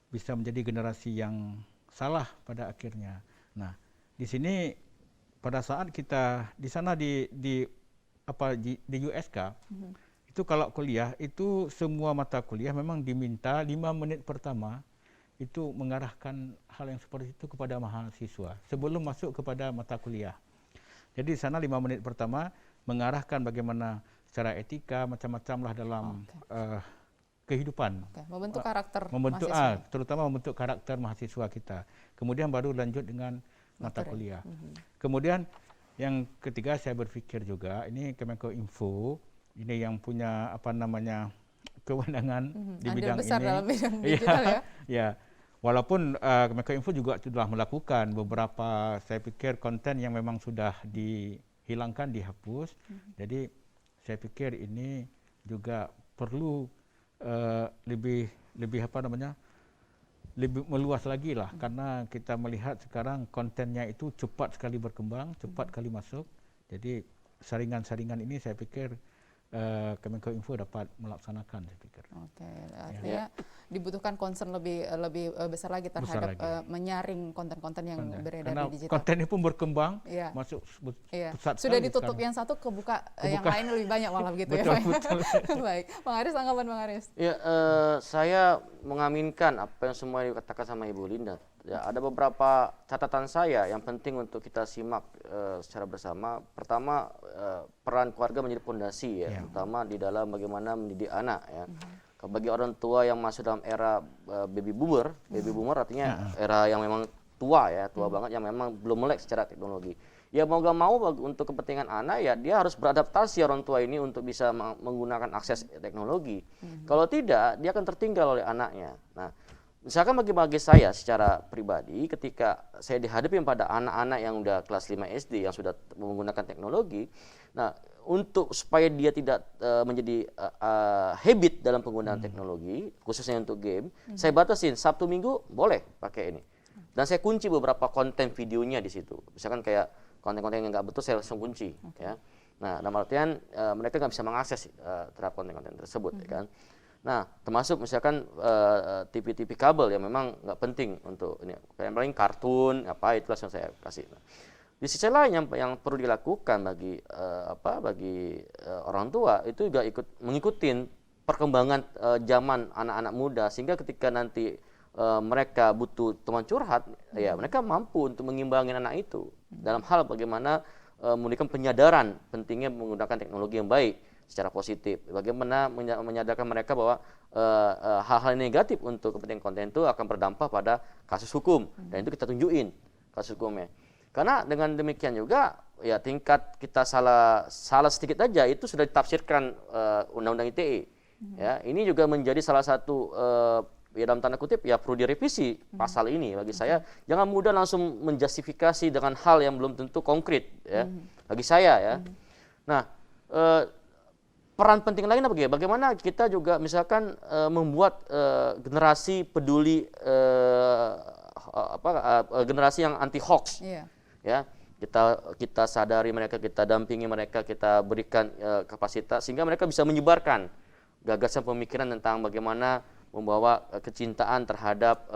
bisa menjadi generasi yang salah pada akhirnya. Nah, di sini pada saat kita di sana di USK itu kalau kuliah itu semua mata kuliah memang diminta 5 menit pertama itu mengarahkan hal yang seperti itu kepada mahasiswa sebelum masuk kepada mata kuliah. Jadi di sana 5 menit pertama mengarahkan bagaimana secara etika macam-macam lah dalam kehidupan. Membentuk karakter Membentuk mahasiswa. terutama membentuk karakter mahasiswa kita. Kemudian baru lanjut dengan mata kuliah. Kemudian yang ketiga saya berpikir juga ini Kemenkominfo ini yang punya kewenangan di Andil bidang besar ini. dalam bidang digital ya. Ya. Walaupun Kemenkominfo juga sudah melakukan beberapa saya pikir konten yang memang sudah dihilangkan, dihapus. Jadi saya pikir ini juga perlu lebih meluas lagi lah karena kita melihat sekarang kontennya itu cepat sekali berkembang, cepat sekali masuk. Jadi saringan-saringan ini saya pikir Kemenkominfo dapat melaksanakan saya pikir. Oke, artinya dibutuhkan concern lebih besar lagi terhadap menyaring konten-konten yang beredar Karena di digital. konten ini pun berkembang, masuk pesat Sudah sekali ditutup sekarang. yang satu kebuka yang lain lebih banyak malah gitu Betul, ya. betul. Baik, Bang Aris, tanggapan Bang Aris. Ya, saya mengaminkan apa yang semua dikatakan sama Ibu Linda. Ya, ada beberapa catatan saya yang penting untuk kita simak secara bersama. Pertama, peran keluarga menjadi fondasi ya, terutama di dalam bagaimana mendidik anak ya. Bagi orang tua yang masuk dalam era baby boomer artinya era yang memang tua ya, tua banget yang memang belum melek secara teknologi. Ya mau gak mau untuk kepentingan anak ya dia harus beradaptasi orang tua ini untuk bisa menggunakan akses teknologi. Kalau tidak dia akan tertinggal oleh anaknya. Nah, misalkan bagi saya secara pribadi ketika saya dihadapi pada anak-anak yang udah kelas 5 SD yang sudah menggunakan teknologi, nah untuk supaya dia tidak menjadi habit dalam penggunaan teknologi, khususnya untuk game, saya batasin Sabtu Minggu boleh pakai ini. Dan saya kunci beberapa konten videonya di situ. Misalkan kayak konten-konten yang nggak betul saya langsung kunci. Ya. Nah, dalam artian mereka nggak bisa mengakses terhadap konten-konten tersebut, ya kan. Nah, termasuk misalkan TV-TV kabel yang memang nggak penting untuk ini, yang paling kartun apa itu langsung saya kasih. Nah, di sisi lain yang perlu dilakukan bagi orang tua itu juga mengikuti perkembangan zaman anak-anak muda sehingga ketika nanti mereka butuh teman curhat, ya mereka mampu untuk mengimbangi anak itu dalam hal bagaimana memberikan penyadaran pentingnya menggunakan teknologi yang baik secara positif. Bagaimana menyadarkan mereka bahwa hal-hal negatif untuk kepentingan konten itu akan berdampak pada kasus hukum dan itu kita tunjukin kasus hukumnya. Karena dengan demikian juga ya tingkat kita salah sedikit aja itu sudah ditafsirkan Undang-Undang ITE. Ya, ini juga menjadi salah satu ya dalam tanda kutip ya perlu direvisi pasal ini bagi saya. Jangan mudah langsung menjustifikasi dengan hal yang belum tentu konkret ya. Bagi saya ya. Nah, peran penting lain apa? Bagaimana kita juga misalkan membuat generasi peduli generasi yang anti hoax. Ya, kita sadari mereka, kita dampingi mereka, kita berikan kapasitas sehingga mereka bisa menyebarkan gagasan pemikiran tentang bagaimana membawa kecintaan terhadap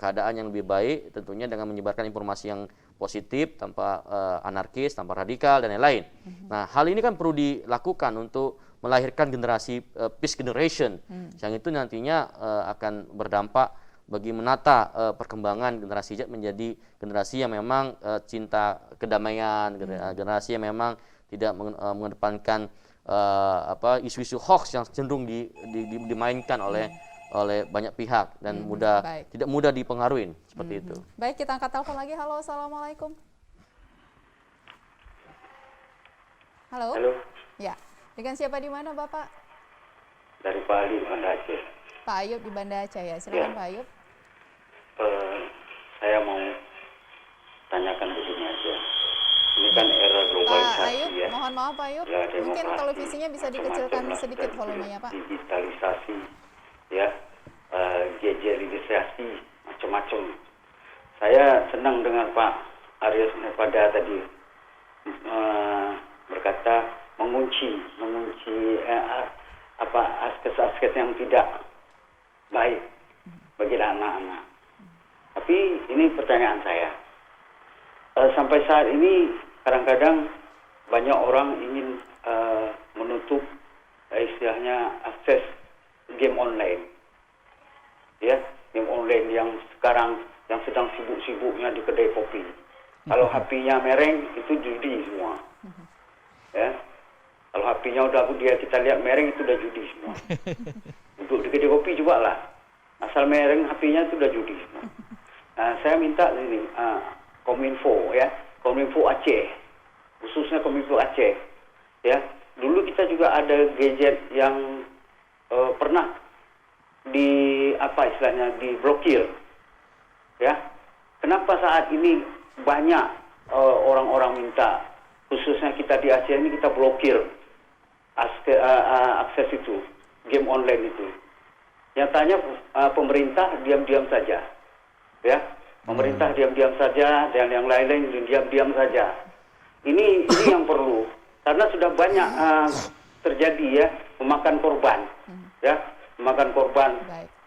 keadaan yang lebih baik, tentunya dengan menyebarkan informasi yang positif tanpa anarkis, tanpa radikal dan lain-lain. Nah, hal ini kan perlu dilakukan untuk melahirkan generasi peace generation yang itu nantinya akan berdampak bagi menata perkembangan generasi Z menjadi generasi yang memang cinta kedamaian, generasi yang memang tidak mengedepankan isu-isu hoax yang cenderung dimainkan oleh banyak pihak dan tidak mudah dipengaruhi seperti itu. Baik, kita angkat telepon lagi. Halo, assalamualaikum. Halo. Halo, Ya, dengan siapa di mana Bapak? dari Bali, Banda Aceh. Pak Ayub di Banda Aceh ya. Silakan Ya. Pak Ayub. Saya mau tanyakan begini aja. Ini kan era Pak globalisasi Ayub, ya. mohon maaf Pak Ayub. Ya, Mungkin demokrasi, televisinya bisa dikecilkan macam-macam lah, sedikit dan volumenya Pak. digitalisasi, ya, digitalisasi, macam-macam. Saya senang dengan Pak Arya pada tadi berkata mengunci aspek-aspek yang tidak baik bagi anak-anak. Tapi ini pertanyaan saya. Sampai saat ini kadang-kadang banyak orang ingin menutup istilahnya akses game online. Ya, game online yang sekarang yang sedang sibuk-sibuknya di kedai kopi. Kalau HP-nya mereng itu judi semua. Ya. Kalau HP-nya udah kita lihat mereng itu udah judi semua. Duduk di kedai kopi juga lah. Asal mereng HP-nya itu udah judi semua. Saya minta ini Kominfo ya, Kominfo Aceh, khususnya Kominfo Aceh. Ya, dulu kita juga ada gadget yang pernah diblokir. Ya, kenapa saat ini banyak orang-orang minta, khususnya kita di Aceh ini kita blokir akses itu, game online itu. Nyatanya pemerintah diam-diam saja. Ya, pemerintah diam-diam saja dan yang lain-lain diam-diam saja. Ini yang perlu karena sudah banyak terjadi ya memakan korban, ya memakan korban,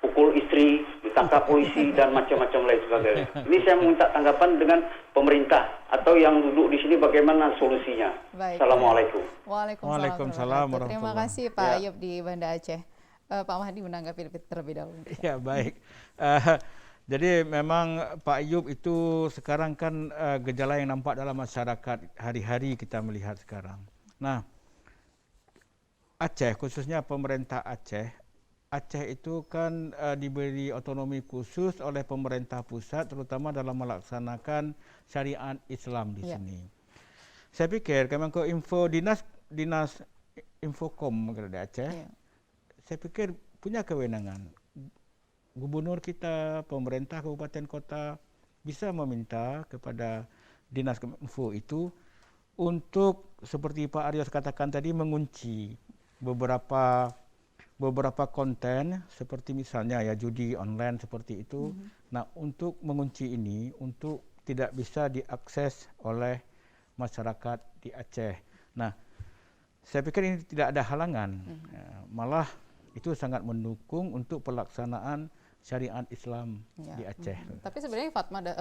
pukul istri, ditangkap polisi dan macam-macam lain sebagainya. Ini saya minta tanggapan dengan pemerintah atau yang duduk di sini bagaimana solusinya. Baik. Assalamualaikum. Waalaikumsalam warahmatullahi. Terima kasih Pak Ya. Ayub di Banda Aceh. Pak Mahdi menanggapi terlebih dahulu. Ya, baik. Jadi memang Pak Ayub itu sekarang kan gejala yang nampak dalam masyarakat hari-hari kita melihat sekarang. Nah, Aceh khususnya pemerintah Aceh itu kan diberi otonomi khusus oleh pemerintah pusat terutama dalam melaksanakan syariat Islam di sini. Saya pikir Kemenkominfo dinas Infokom di Aceh, saya pikir punya kewenangan. Gubernur kita, pemerintah kabupaten kota bisa meminta kepada dinas Kominfo itu untuk seperti Pak Aryos katakan tadi mengunci beberapa konten seperti misalnya ya judi online seperti itu. Nah, untuk mengunci ini untuk tidak bisa diakses oleh masyarakat di Aceh. Nah, saya pikir ini tidak ada halangan. Malah itu sangat mendukung untuk pelaksanaan syariat Islam di Aceh. Tapi sebenarnya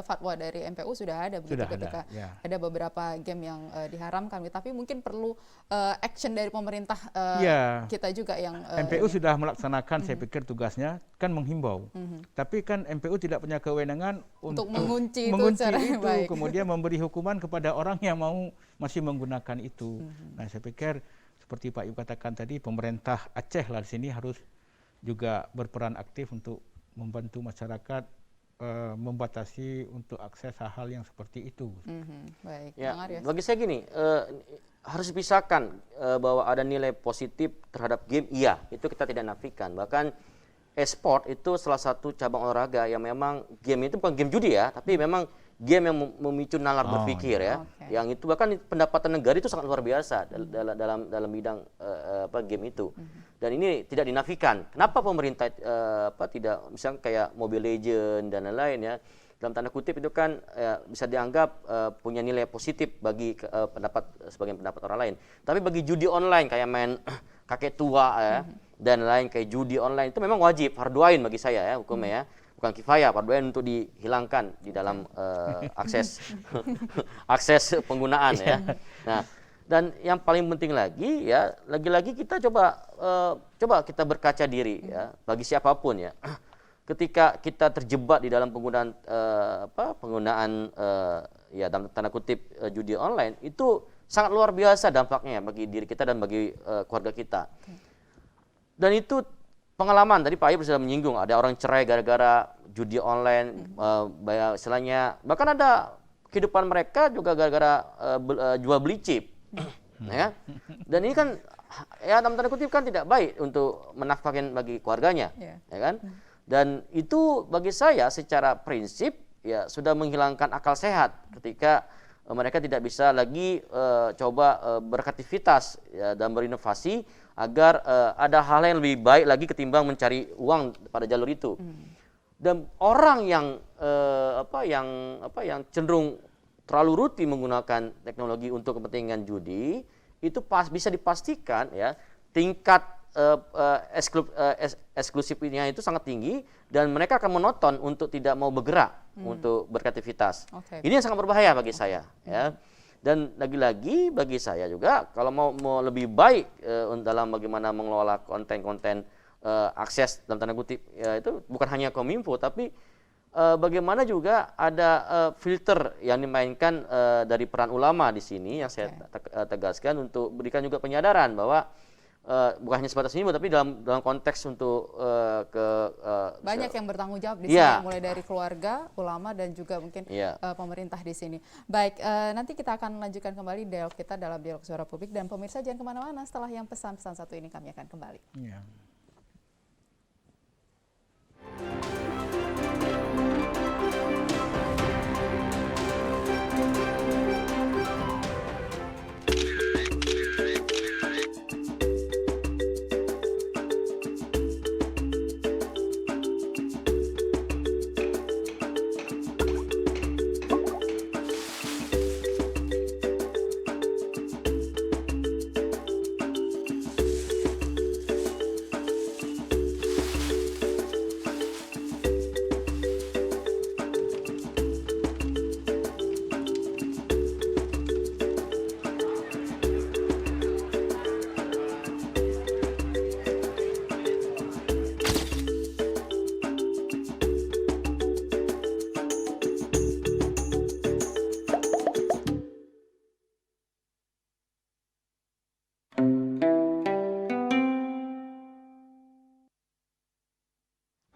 fatwa dari MPU sudah ada begitu ketika ada beberapa game yang diharamkan. Tapi mungkin perlu action dari pemerintah kita juga yang MPU sudah melaksanakan saya pikir tugasnya kan menghimbau. Tapi kan MPU tidak punya kewenangan untuk mengunci itu kemudian memberi hukuman kepada orang yang masih menggunakan itu. Nah, saya pikir seperti Pak Yu katakan tadi pemerintah Aceh lah di sini harus juga berperan aktif untuk membantu masyarakat membatasi untuk akses hal-hal yang seperti itu. Baik, Ya, Bang Aryos. bagi saya gini, harus dipisahkan bahwa ada nilai positif terhadap game, iya, itu kita tidak nafikan. Bahkan e-sport itu salah satu cabang olahraga yang memang game itu bukan game judi ya, tapi memang game yang memicu nalar berpikir ya. Yang itu bahkan pendapatan negara itu sangat luar biasa dalam bidang game itu. Dan ini tidak dinafikan. Kenapa pemerintah tidak misalnya kayak Mobile Legends dan lain-lain ya, dalam tanda kutip itu kan bisa dianggap punya nilai positif bagi sebagian pendapat orang lain. Tapi bagi judi online kayak main kakek tua ya, dan lain kayak judi online itu memang wajib, fardu ain bagi saya ya hukumnya ya. Bukan kifayah, fardu ain untuk dihilangkan di dalam akses akses penggunaan ya. Nah, dan yang paling penting lagi ya, lagi-lagi kita coba kita berkaca diri ya, bagi siapapun ya. Ketika kita terjebak di dalam penggunaan ya dalam tanda kutip judi online, itu sangat luar biasa dampaknya bagi diri kita dan bagi keluarga kita. Dan itu pengalaman, tadi Pak Ayub sudah menyinggung, ada orang cerai gara-gara judi online, istilahnya, bahkan ada kehidupan mereka juga gara-gara jual beli chip. Ya. Dan ini kan ya dalam tanda kutip kan tidak baik untuk menafkahin bagi keluarganya, ya kan? Dan itu bagi saya secara prinsip ya sudah menghilangkan akal sehat ketika mereka tidak bisa lagi beraktivitas ya, dan berinovasi agar ada hal yang lebih baik lagi ketimbang mencari uang pada jalur itu. Dan orang yang yang cenderung terlalu rutin menggunakan teknologi untuk kepentingan judi itu bisa dipastikan ya tingkat eksklusifnya itu sangat tinggi dan mereka akan menonton untuk tidak mau bergerak untuk beraktivitas. Ini yang sangat berbahaya bagi saya ya. Dan lagi-lagi bagi saya juga kalau mau lebih baik dalam bagaimana mengelola konten-konten akses dalam tanda kutip ya, itu bukan hanya Kominfo tapi bagaimana juga ada filter yang dimainkan dari peran ulama di sini yang saya tegaskan untuk berikan juga penyadaran bahwa bukan hanya sebatas ini, tapi dalam konteks untuk banyak yang bertanggung jawab di sini, mulai dari keluarga, ulama, dan juga mungkin pemerintah di sini. Baik, nanti kita akan lanjutkan kembali dialog kita dalam Dialog Suara Publik, dan pemirsa jangan kemana-mana, setelah yang pesan-pesan satu ini kami akan kembali.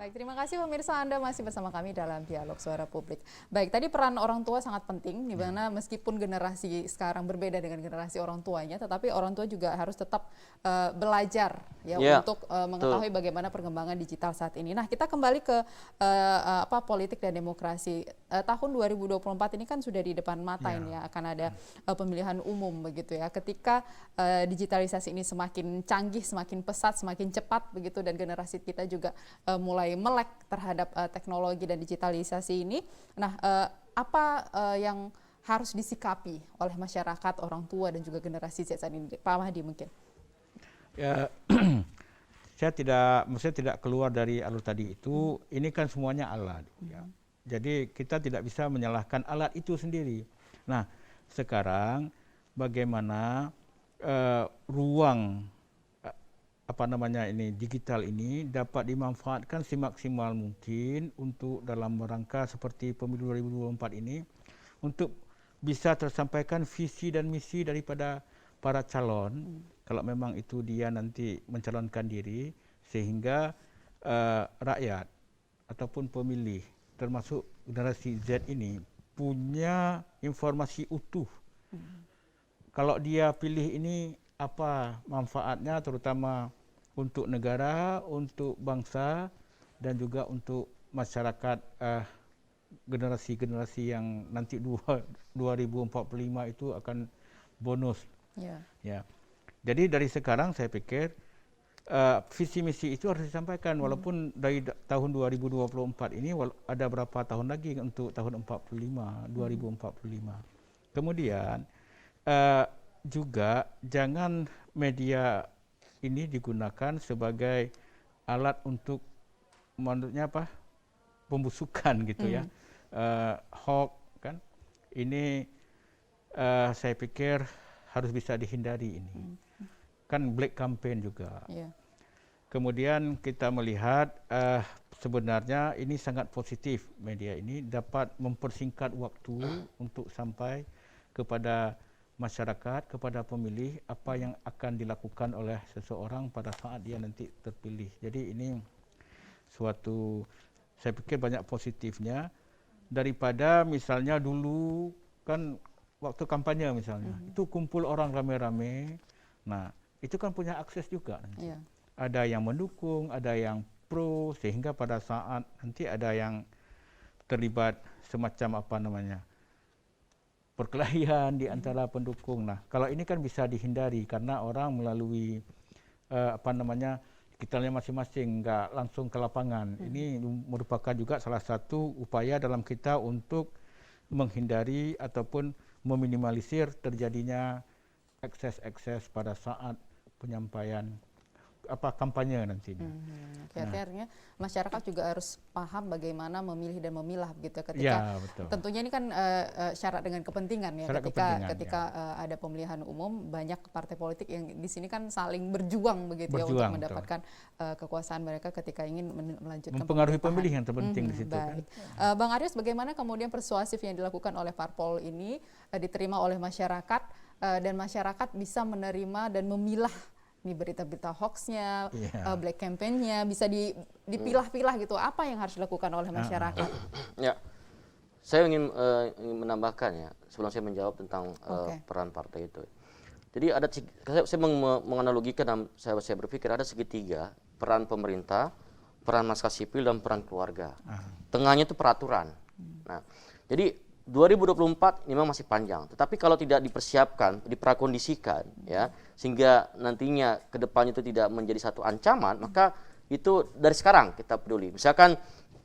Baik, terima kasih pemirsa, Anda masih bersama kami dalam Dialog Suara Publik. Baik, tadi peran orang tua sangat penting, di mana meskipun generasi sekarang berbeda dengan generasi orang tuanya, tetapi orang tua juga harus tetap belajar untuk mengetahui bagaimana perkembangan digital saat ini. Nah, kita kembali ke politik dan demokrasi. Tahun 2024 ini kan sudah di depan mata ini ya, akan ada pemilihan umum begitu ya. Ketika digitalisasi ini semakin canggih, semakin pesat, semakin cepat begitu, dan generasi kita juga mulai melek terhadap teknologi dan digitalisasi ini. Nah, apa yang harus disikapi oleh masyarakat, orang tua, dan juga generasi Z saat ini? Pak Mahdi mungkin. Ya, saya tidak keluar dari alur tadi itu. Ini kan semuanya alat. Ya. Jadi kita tidak bisa menyalahkan alat itu sendiri. Nah, sekarang bagaimana ruang digital ini dapat dimanfaatkan semaksimal mungkin untuk dalam rangka seperti pemilu 2024 ini untuk bisa tersampaikan visi dan misi daripada para calon kalau memang itu dia nanti mencalonkan diri, sehingga rakyat ataupun pemilih termasuk generasi Z ini punya informasi utuh. Kalau dia pilih ini apa manfaatnya, terutama untuk negara, untuk bangsa, dan juga untuk masyarakat generasi-generasi yang nanti 2045 itu akan bonus. Ya. Jadi dari sekarang saya pikir visi misi itu harus disampaikan, walaupun dari tahun 2024 ini ada berapa tahun lagi untuk tahun 2045. Kemudian juga jangan media ini digunakan sebagai alat untuk menurutnya apa? Pembusukan gitu ya. Hoax kan. Ini saya pikir harus bisa dihindari ini. Kan black campaign juga. Yeah. Kemudian kita melihat sebenarnya ini sangat positif, media ini dapat mempersingkat waktu untuk sampai kepada masyarakat, kepada pemilih apa yang akan dilakukan oleh seseorang pada saat dia nanti terpilih. Jadi ini suatu, saya pikir banyak positifnya daripada misalnya dulu kan waktu kampanye misalnya, itu kumpul orang rame-rame, nah itu kan punya akses juga nanti. Yeah. Ada yang mendukung, ada yang pro, sehingga pada saat nanti ada yang terlibat semacam apa namanya, perkelahian di antara pendukung. Nah, kalau ini kan bisa dihindari karena orang melalui apa namanya, digitalnya masing-masing, nggak langsung ke lapangan. Ini merupakan juga salah satu upaya dalam kita untuk menghindari ataupun meminimalisir terjadinya ekses-ekses pada saat penyampaian kampanye nantinya. Artinya masyarakat juga harus paham bagaimana memilih dan memilah gitu ketika Ya, betul. tentunya ini kan syarat dengan kepentingan ya, Syarat ketika kepentingan, ada pemilihan umum, banyak partai politik yang di sini kan saling berjuang begitu ya untuk Berjuang, mendapatkan kekuasaan mereka ketika ingin melanjutkan Mempengaruhi pemerintahan. pemilih yang terpenting di situ kan. Baik. Bang Aris, bagaimana kemudian persuasif yang dilakukan oleh parpol ini diterima oleh masyarakat dan masyarakat bisa menerima dan memilah ini berita-berita hoaxnya, black campaign-nya, bisa dipilah-pilah gitu. Apa yang harus dilakukan oleh masyarakat? Ya, saya ingin menambahkan ya, sebelum saya menjawab tentang peran partai itu. Jadi ada, saya menganalogikan dan saya berpikir ada segitiga, peran pemerintah, peran masyarakat sipil dan peran keluarga. Tengahnya itu peraturan. Nah, jadi 2024 memang masih panjang, tetapi kalau tidak dipersiapkan, diprakondisikan, ya, sehingga nantinya ke depannya itu tidak menjadi satu ancaman, maka itu dari sekarang kita peduli. Misalkan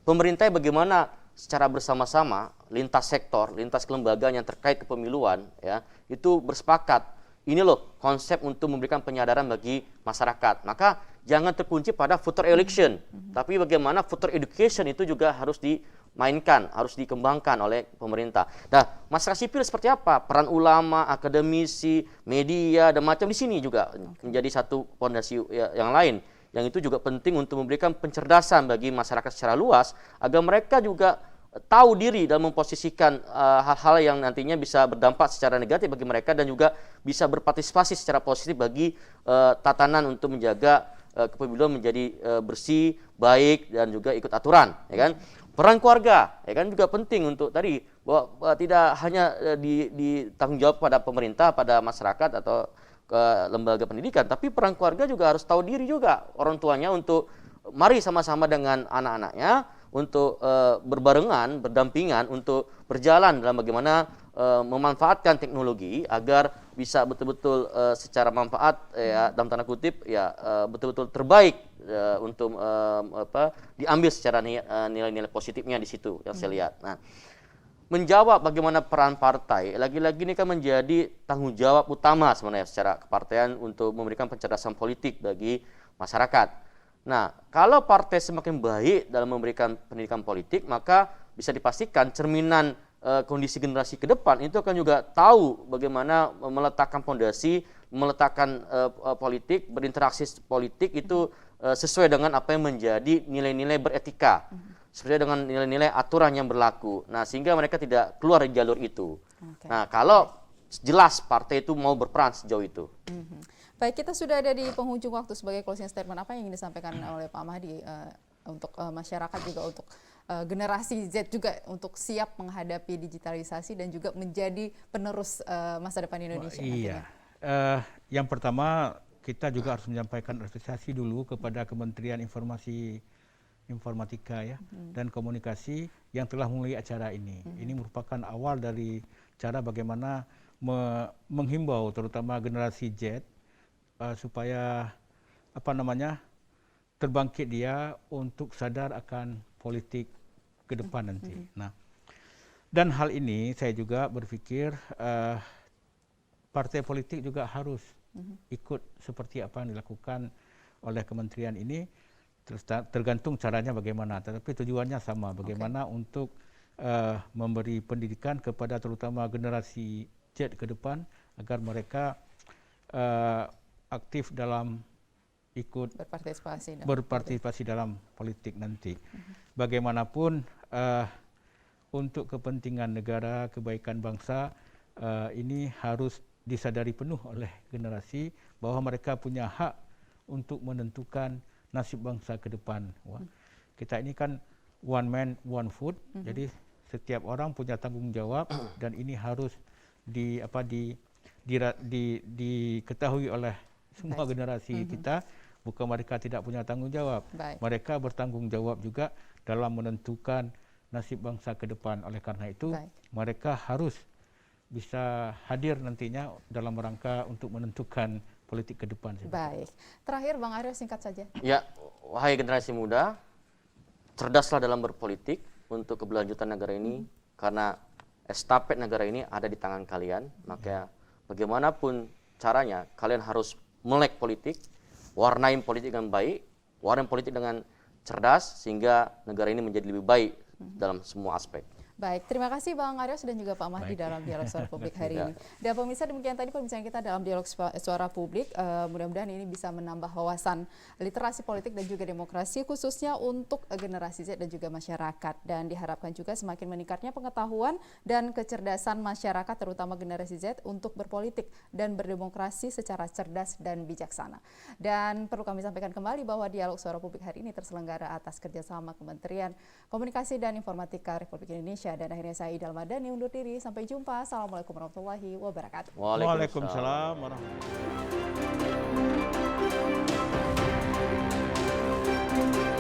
pemerintah bagaimana secara bersama-sama, lintas sektor, lintas kelembagaan yang terkait kepemiluan, ya, itu bersepakat. Ini loh konsep untuk memberikan penyadaran bagi masyarakat. Maka jangan terkunci pada voter election, tapi bagaimana voter education itu juga harus dimainkan, harus dikembangkan oleh pemerintah. Nah, masyarakat sipil seperti apa? Peran ulama, akademisi, media, dan macam di sini juga menjadi satu fondasi yang lain. Yang itu juga penting untuk memberikan pencerdasan bagi masyarakat secara luas, agar mereka juga tahu diri dan memposisikan hal-hal yang nantinya bisa berdampak secara negatif bagi mereka dan juga bisa berpartisipasi secara positif bagi tatanan untuk menjaga kepemiluan menjadi bersih, baik dan juga ikut aturan, ya kan? Peran keluarga, ya kan, juga penting untuk tadi bahwa tidak hanya ditanggung jawab pada pemerintah, pada masyarakat atau ke lembaga pendidikan, tapi peran keluarga juga harus tahu diri juga orang tuanya untuk mari sama-sama dengan anak-anaknya untuk berbarengan, berdampingan untuk berjalan dalam bagaimana memanfaatkan teknologi agar bisa betul-betul secara manfaat ya, dalam tanda kutip ya betul-betul terbaik untuk diambil secara nilai-nilai positifnya di situ yang saya lihat. Nah, menjawab bagaimana peran partai, lagi-lagi ini kan menjadi tanggung jawab utama sebenarnya secara kepartaian untuk memberikan pencerdasan politik bagi masyarakat. Nah, kalau partai semakin baik dalam memberikan pendidikan politik, maka bisa dipastikan cerminan kondisi generasi ke depan itu akan juga tahu bagaimana meletakkan fondasi, meletakkan politik, berinteraksi politik itu sesuai dengan apa yang menjadi nilai-nilai beretika, sesuai dengan nilai-nilai aturan yang berlaku. Nah, sehingga mereka tidak keluar dari jalur itu. Nah, kalau jelas partai itu mau berperan sejauh itu. Baik, kita sudah ada di penghujung waktu. Sebagai closing statement, apa yang ingin disampaikan oleh Pak Mahdi untuk masyarakat juga, untuk generasi Z juga untuk siap menghadapi digitalisasi dan juga menjadi penerus masa depan Indonesia? Iya, yang pertama kita juga harus menyampaikan apresiasi dulu kepada Kementerian Informatika ya dan Komunikasi yang telah memulai acara ini. Ini merupakan awal dari cara bagaimana menghimbau terutama generasi Z supaya terbangkit dia untuk sadar akan politik ke depan nanti. Nah, dan hal ini saya juga berpikir partai politik juga harus ikut seperti apa yang dilakukan oleh kementerian ini. Tergantung caranya bagaimana, tetapi tujuannya sama, bagaimana untuk memberi pendidikan kepada terutama generasi Z ke depan agar mereka aktif dalam ikut berpartisipasi dalam politik nanti. Bagaimanapun untuk kepentingan negara, kebaikan bangsa, ini harus disadari penuh oleh generasi bahwa mereka punya hak untuk menentukan nasib bangsa ke depan. Kita ini kan one man, one food, jadi setiap orang punya tanggung jawab dan ini harus diketahui oleh semua generasi kita. Bukan mereka tidak punya tanggung jawab, mereka bertanggung jawab juga dalam menentukan nasib bangsa ke depan. Oleh karena itu, mereka harus bisa hadir nantinya dalam rangka untuk menentukan politik ke depan. Baik. Terakhir Bang Aryo, singkat saja. Ya, wahai generasi muda, cerdaslah dalam berpolitik untuk keberlanjutan negara ini, karena estafet negara ini ada di tangan kalian. Maka bagaimanapun caranya, kalian harus melek politik, warnain politik dengan baik, warnain politik dengan cerdas, sehingga negara ini menjadi lebih baik dalam semua aspek. Baik, terima kasih Bang Aryos dan juga Pak Mahdi dalam Dialog Suara Publik hari ini. Dan pemirsa, demikian tadi perbincangan kita dalam Dialog Suara Publik. Mudah-mudahan ini bisa menambah wawasan literasi politik dan juga demokrasi, khususnya untuk generasi Z dan juga masyarakat. Dan diharapkan juga semakin meningkatnya pengetahuan dan kecerdasan masyarakat, terutama generasi Z, untuk berpolitik dan berdemokrasi secara cerdas dan bijaksana. Dan perlu kami sampaikan kembali bahwa Dialog Suara Publik hari ini terselenggara atas kerjasama Kementerian Komunikasi dan Informatika Republik Indonesia. Dan akhirnya saya Ida Almadani undur diri. Sampai jumpa. Assalamualaikum warahmatullahi wabarakatuh. Waalaikumsalam warahmatullahi wabarakatuh.